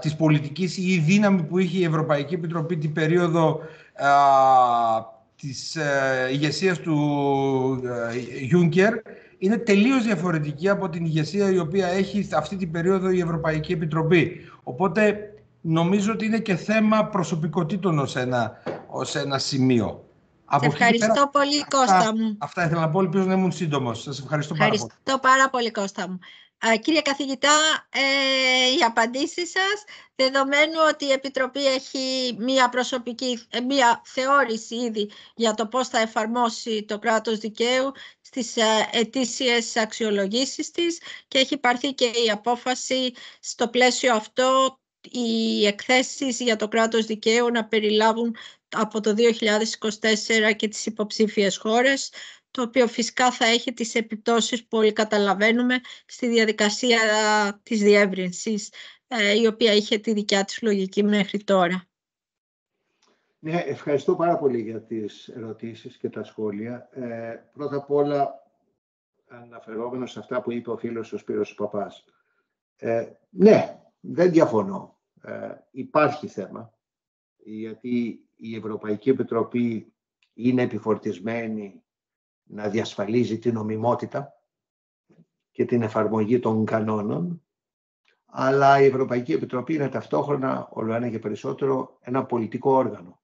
της πολιτικής ή η δύναμη που είχε η Ευρωπαϊκή Επιτροπή την περίοδο της ηγεσίας του Juncker είναι τελείως διαφορετική από την ηγεσία η οποία έχει αυτή την περίοδο η Ευρωπαϊκή Επιτροπή. Οπότε νομίζω ότι είναι και θέμα προσωπικότητων ως ένα σημείο. Σε ευχαριστώ πολύ, Κώστα μου. Αυτά ήθελα να πω, ελπίζω να ήμουν σύντομος. Σας ευχαριστώ πάρα πολύ. Ευχαριστώ πάρα πολύ, Κώστα μου. Κύριε καθηγητά, οι απαντήσεις σας, δεδομένου ότι η Επιτροπή έχει μία θεώρηση ήδη για το πώς θα εφαρμόσει το κράτος δικαίου στις ετήσιες αξιολογήσεις της και έχει πάρθει και η απόφαση στο πλαίσιο αυτό οι εκθέσεις για το κράτος δικαίου να περιλάβουν από το 2024 και τις υποψήφιες χώρες, το οποίο φυσικά θα έχει τις επιπτώσεις που όλοι καταλαβαίνουμε στη διαδικασία της διεύρυνσης, η οποία είχε τη δικιά της λογική μέχρι τώρα. Ναι, ευχαριστώ πάρα πολύ για τις ερωτήσεις και τα σχόλια. Πρώτα απ' όλα, αναφερόμενος σε αυτά που είπε ο φίλος ο Σπύρος Παπάς. Ναι, δεν διαφωνώ. Υπάρχει θέμα, γιατί η Ευρωπαϊκή Επιτροπή είναι επιφορτισμένη να διασφαλίζει την νομιμότητα και την εφαρμογή των κανόνων, αλλά η Ευρωπαϊκή Επιτροπή είναι ταυτόχρονα, όλο ένα και περισσότερο, ένα πολιτικό όργανο.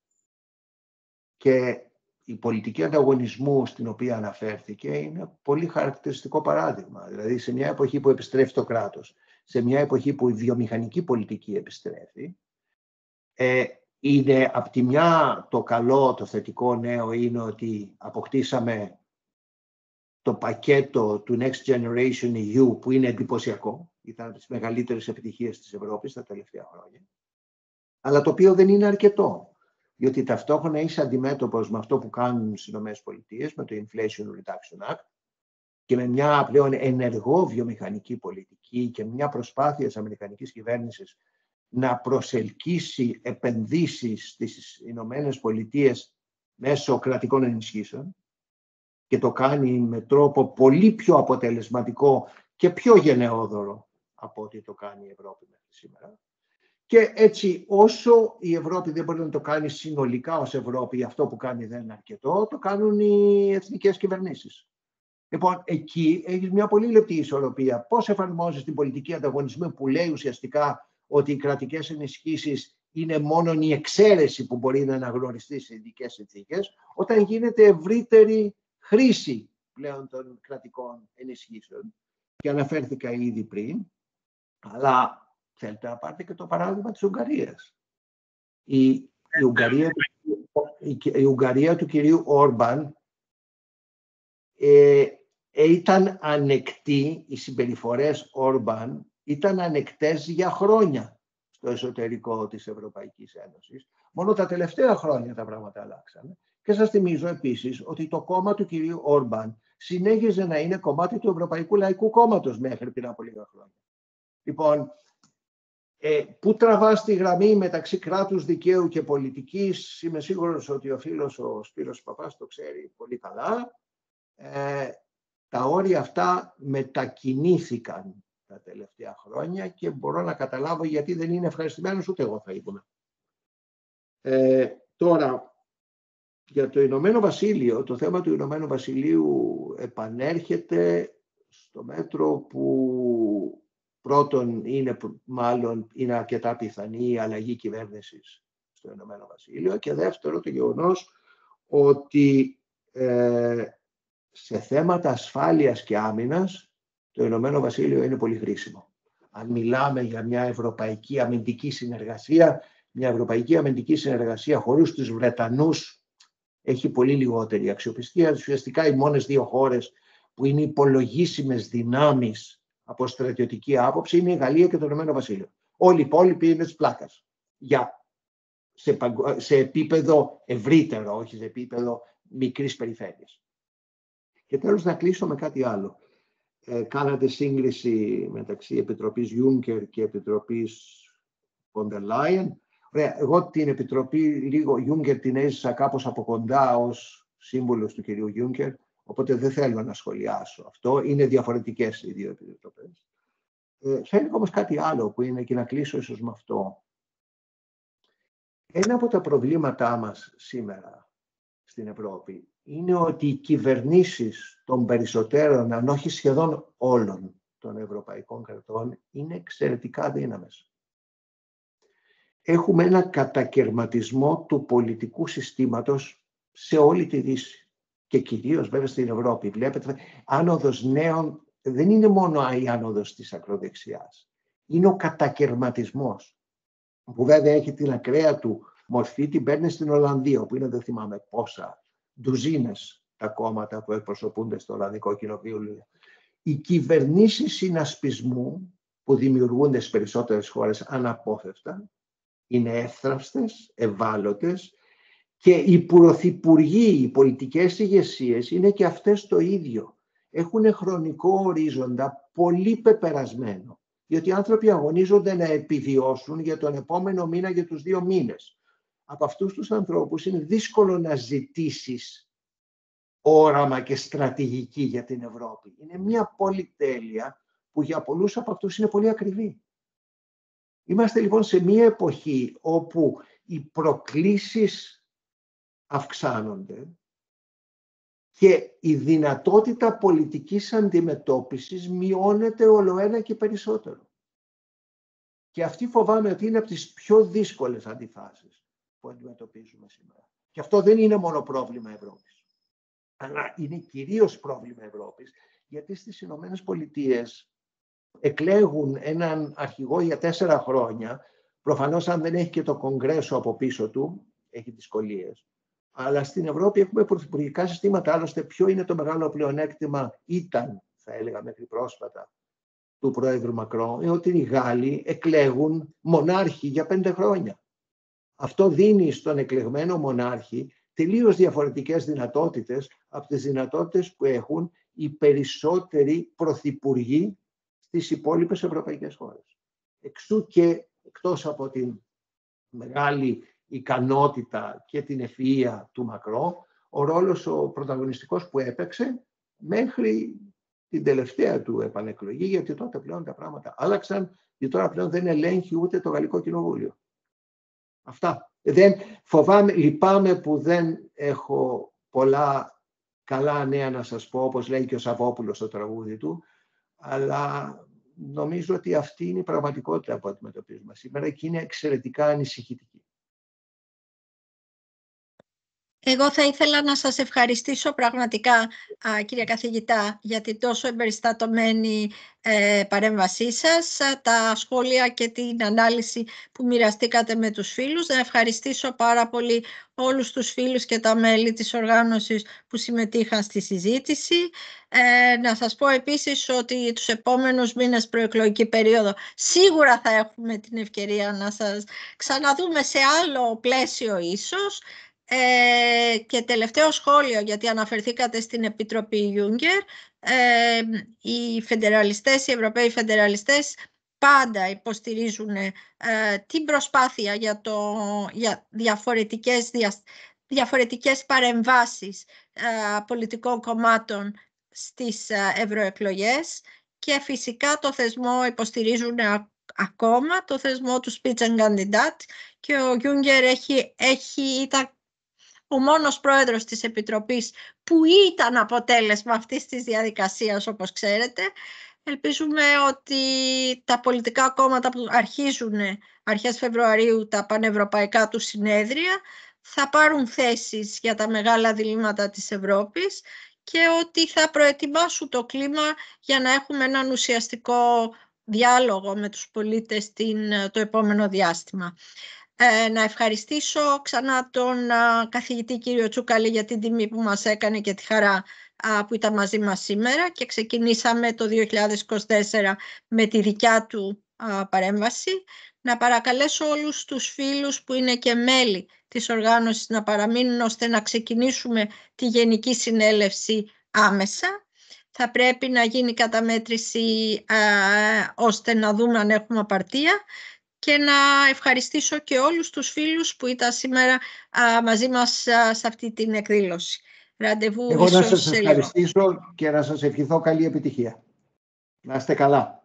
Και η πολιτική ανταγωνισμού στην οποία αναφέρθηκε είναι πολύ χαρακτηριστικό παράδειγμα. Δηλαδή, σε μια εποχή που επιστρέφει το κράτος, σε μια εποχή που η βιομηχανική πολιτική επιστρέφει. Είναι απ' τη μια το καλό, το θετικό νέο είναι ότι αποκτήσαμε το πακέτο του Next Generation EU που είναι εντυπωσιακό. Ήταν από τις μεγαλύτερες επιτυχίες της Ευρώπης τα τελευταία χρόνια. Αλλά το οποίο δεν είναι αρκετό. Διότι ταυτόχρονα είσαι αντιμέτωπος με αυτό που κάνουν οι ΗΠΑ, με το Inflation Reduction Act και με μια πλέον ενεργό βιομηχανική πολιτική και μια προσπάθεια της αμερικανικής κυβέρνησης να προσελκύσει επενδύσεις στις Ηνωμένες Πολιτείες μέσω κρατικών ενισχύσεων και το κάνει με τρόπο πολύ πιο αποτελεσματικό και πιο γενναιόδωρο από ό,τι το κάνει η Ευρώπη μέχρι σήμερα. Και έτσι όσο η Ευρώπη δεν μπορεί να το κάνει συνολικά ως Ευρώπη, αυτό που κάνει δεν είναι αρκετό, το κάνουν οι εθνικές κυβερνήσεις. Λοιπόν, εκεί έχεις μια πολύ λεπτή ισορροπία. Πώς εφαρμόζεις την πολιτική ανταγωνισμού που λέει ουσιαστικά ότι οι κρατικές ενισχύσεις είναι μόνο η εξαίρεση που μπορεί να αναγνωριστεί σε ειδικές συνθήκες, όταν γίνεται ευρύτερη χρήση πλέον των κρατικών ενισχύσεων. Και αναφέρθηκα ήδη πριν, αλλά θέλετε να πάρετε και το παράδειγμα της Ουγγαρίας. Η Ουγγαρία του κυρίου Όρμπαν ήταν ανεκτή, οι συμπεριφορές Όρμπαν ήταν ανεκτές για χρόνια στο εσωτερικό της Ευρωπαϊκής Ένωσης. Μόνο τα τελευταία χρόνια τα πράγματα αλλάξαν. Και σας θυμίζω επίσης ότι το κόμμα του κυρίου Όρμπαν συνέχιζε να είναι κομμάτι του Ευρωπαϊκού Λαϊκού Κόμματος μέχρι πριν από λίγα χρόνια. Λοιπόν, πού τραβάς τη γραμμή μεταξύ κράτους δικαίου και πολιτικής, είμαι σίγουρος ότι ο φίλος ο Σπύρος Παπάς το ξέρει πολύ καλά. Τα όρια αυτά μετακινήθηκαν τα τελευταία χρόνια και μπορώ να καταλάβω γιατί δεν είναι ευχαριστημένος, ούτε εγώ θα ήμουν. Τώρα, για το Ηνωμένο Βασίλειο, το θέμα του Ηνωμένου Βασιλείου επανέρχεται στο μέτρο που πρώτον είναι αρκετά πιθανή η αλλαγή κυβέρνησης στο Ηνωμένο Βασίλειο και δεύτερο το γεγονός ότι σε θέματα ασφάλειας και άμυνας το Ηνωμένο Βασίλειο είναι πολύ χρήσιμο. Αν μιλάμε για μια ευρωπαϊκή αμυντική συνεργασία, μια ευρωπαϊκή αμυντική συνεργασία χωρίς τους Βρετανούς έχει πολύ λιγότερη αξιοπιστία. Ουσιαστικά οι μόνες δύο χώρες που είναι υπολογίσιμες δυνάμεις από στρατιωτική άποψη είναι η Γαλλία και το Ηνωμένο Βασίλειο. Όλοι οι υπόλοιποι είναι της πλάκας. Σε επίπεδο ευρύτερο, όχι σε επίπεδο μικρής περιφέρειας. Και τέλος να κλείσω με κάτι άλλο. Κάνατε σύγκριση μεταξύ Επιτροπής Juncker και Επιτροπής von der Leyen. Ωραία, εγώ την Επιτροπή λίγο Juncker την έζησα κάπως από κοντά ως σύμβουλος του κυρίου Juncker, οπότε δεν θέλω να σχολιάσω αυτό. Είναι διαφορετικές οι δύο επιτροπές. Θέλει όμως κάτι άλλο που είναι και να κλείσω ίσως με αυτό. Ένα από τα προβλήματά μας σήμερα στην Ευρώπη είναι ότι οι κυβερνήσεις των περισσότερων, αν όχι σχεδόν όλων των ευρωπαϊκών κρατών, είναι εξαιρετικά αδύναμες. Έχουμε ένα κατακερματισμό του πολιτικού συστήματος σε όλη τη Δύση και κυρίως βέβαια στην Ευρώπη. Βλέπετε, άνοδος νέων δεν είναι μόνο η άνοδος της ακροδεξιάς. Είναι ο κατακερματισμός που βέβαια έχει την ακραία του μορφή, την παίρνει στην Ολλανδία, όπου είναι δεν θυμάμαι πόσα ντουζίνες τα κόμματα που εκπροσωπούνται στο Ολλανδικό Κοινοβούλιο. Οι κυβερνήσεις συνασπισμού που δημιουργούνται στις περισσότερες χώρες αναπόφευκτα είναι εύθραυστες, ευάλωτες και οι πρωθυπουργοί, οι πολιτικές ηγεσίες είναι και αυτές το ίδιο. Έχουν χρονικό ορίζοντα πολύ πεπερασμένο, διότι οι άνθρωποι αγωνίζονται να επιβιώσουν για τον επόμενο μήνα, για τους 2 μήνες. Από αυτούς τους ανθρώπους είναι δύσκολο να ζητήσεις όραμα και στρατηγική για την Ευρώπη. Είναι μια πολυτέλεια που για πολλούς από αυτούς είναι πολύ ακριβή. Είμαστε λοιπόν σε μια εποχή όπου οι προκλήσεις αυξάνονται και η δυνατότητα πολιτικής αντιμετώπισης μειώνεται ολοένα και περισσότερο. Και αυτή φοβάμαι ότι είναι από τις πιο δύσκολες αντιφάσεις που αντιμετωπίζουμε σήμερα. Και αυτό δεν είναι μόνο πρόβλημα Ευρώπης, αλλά είναι κυρίως πρόβλημα Ευρώπης, γιατί στις Ηνωμένες Πολιτείες εκλέγουν έναν αρχηγό για 4 χρόνια. Προφανώς αν δεν έχει και το Κογκρέσο από πίσω του, έχει δυσκολίες. Αλλά στην Ευρώπη έχουμε πρωθυπουργικά συστήματα. Άλλωστε, ποιο είναι το μεγάλο πλεονέκτημα, ήταν, θα έλεγα μέχρι πρόσφατα, του Πρόεδρου Μακρόν, είναι ότι οι Γάλλοι εκλέγουν μονάρχη για 5 χρόνια. Αυτό δίνει στον εκλεγμένο μονάρχη τελείως διαφορετικές δυνατότητες από τις δυνατότητες που έχουν οι περισσότεροι πρωθυπουργοί στις υπόλοιπες ευρωπαϊκές χώρες. Εξού και εκτός από την μεγάλη ικανότητα και την ευφυΐα του Μακρόν, ο ρόλος ο πρωταγωνιστικός που έπαιξε μέχρι την τελευταία του επανεκλογή, γιατί τότε πλέον τα πράγματα άλλαξαν και τώρα πλέον δεν ελέγχει ούτε το Γαλλικό Κοινοβούλιο. Αυτά. Λυπάμαι που δεν έχω πολλά καλά νέα να σας πω, όπως λέει και ο Σαββόπουλος στο τραγούδι του, αλλά νομίζω ότι αυτή είναι η πραγματικότητα που αντιμετωπίζουμε σήμερα και είναι εξαιρετικά ανησυχητική. Εγώ θα ήθελα να σας ευχαριστήσω πραγματικά, κύριε καθηγητά, για την τόσο εμπεριστατωμένη παρέμβασή σας, τα σχόλια και την ανάλυση που μοιραστήκατε με τους φίλους. Να ευχαριστήσω πάρα πολύ όλους τους φίλους και τα μέλη της οργάνωσης που συμμετείχαν στη συζήτηση. Να σας πω επίσης ότι τους επόμενους μήνες προεκλογική περίοδο σίγουρα θα έχουμε την ευκαιρία να σας ξαναδούμε σε άλλο πλαίσιο ίσως. Και τελευταίο σχόλιο, γιατί αναφερθήκατε στην Επιτροπή Juncker, οι φεντεραλιστές, οι Ευρωπαίοι φεντεραλιστές πάντα υποστηρίζουν την προσπάθεια για διαφορετικές παρεμβάσεις πολιτικών κομμάτων στις ευρωεκλογές και φυσικά το θεσμό υποστηρίζουν ακόμα, το θεσμό του Spitzenkandidat, και ο Juncker ήταν ο μόνος πρόεδρος της Επιτροπής που ήταν αποτέλεσμα αυτής της διαδικασίας, όπως ξέρετε. Ελπίζουμε ότι τα πολιτικά κόμματα που αρχίζουν αρχές Φεβρουαρίου τα πανευρωπαϊκά του συνέδρια θα πάρουν θέσεις για τα μεγάλα διλήμματα της Ευρώπης και ότι θα προετοιμάσουν το κλίμα για να έχουμε έναν ουσιαστικό διάλογο με τους πολίτες το επόμενο διάστημα. Να ευχαριστήσω ξανά τον καθηγητή κύριο Τσούκαλη για την τιμή που μας έκανε και τη χαρά που ήταν μαζί μας σήμερα, και ξεκινήσαμε το 2024 με τη δικιά του παρέμβαση. Να παρακαλέσω όλους τους φίλους που είναι και μέλη της οργάνωσης να παραμείνουν ώστε να ξεκινήσουμε τη Γενική Συνέλευση άμεσα. Θα πρέπει να γίνει καταμέτρηση ώστε να δούμε αν έχουμε απαρτία. Και να ευχαριστήσω και όλους τους φίλους που ήταν σήμερα μαζί μας σε αυτή την εκδήλωση. Ραντεβού. Εγώ να σας ευχαριστήσω και να σας ευχηθώ καλή επιτυχία. Να είστε καλά.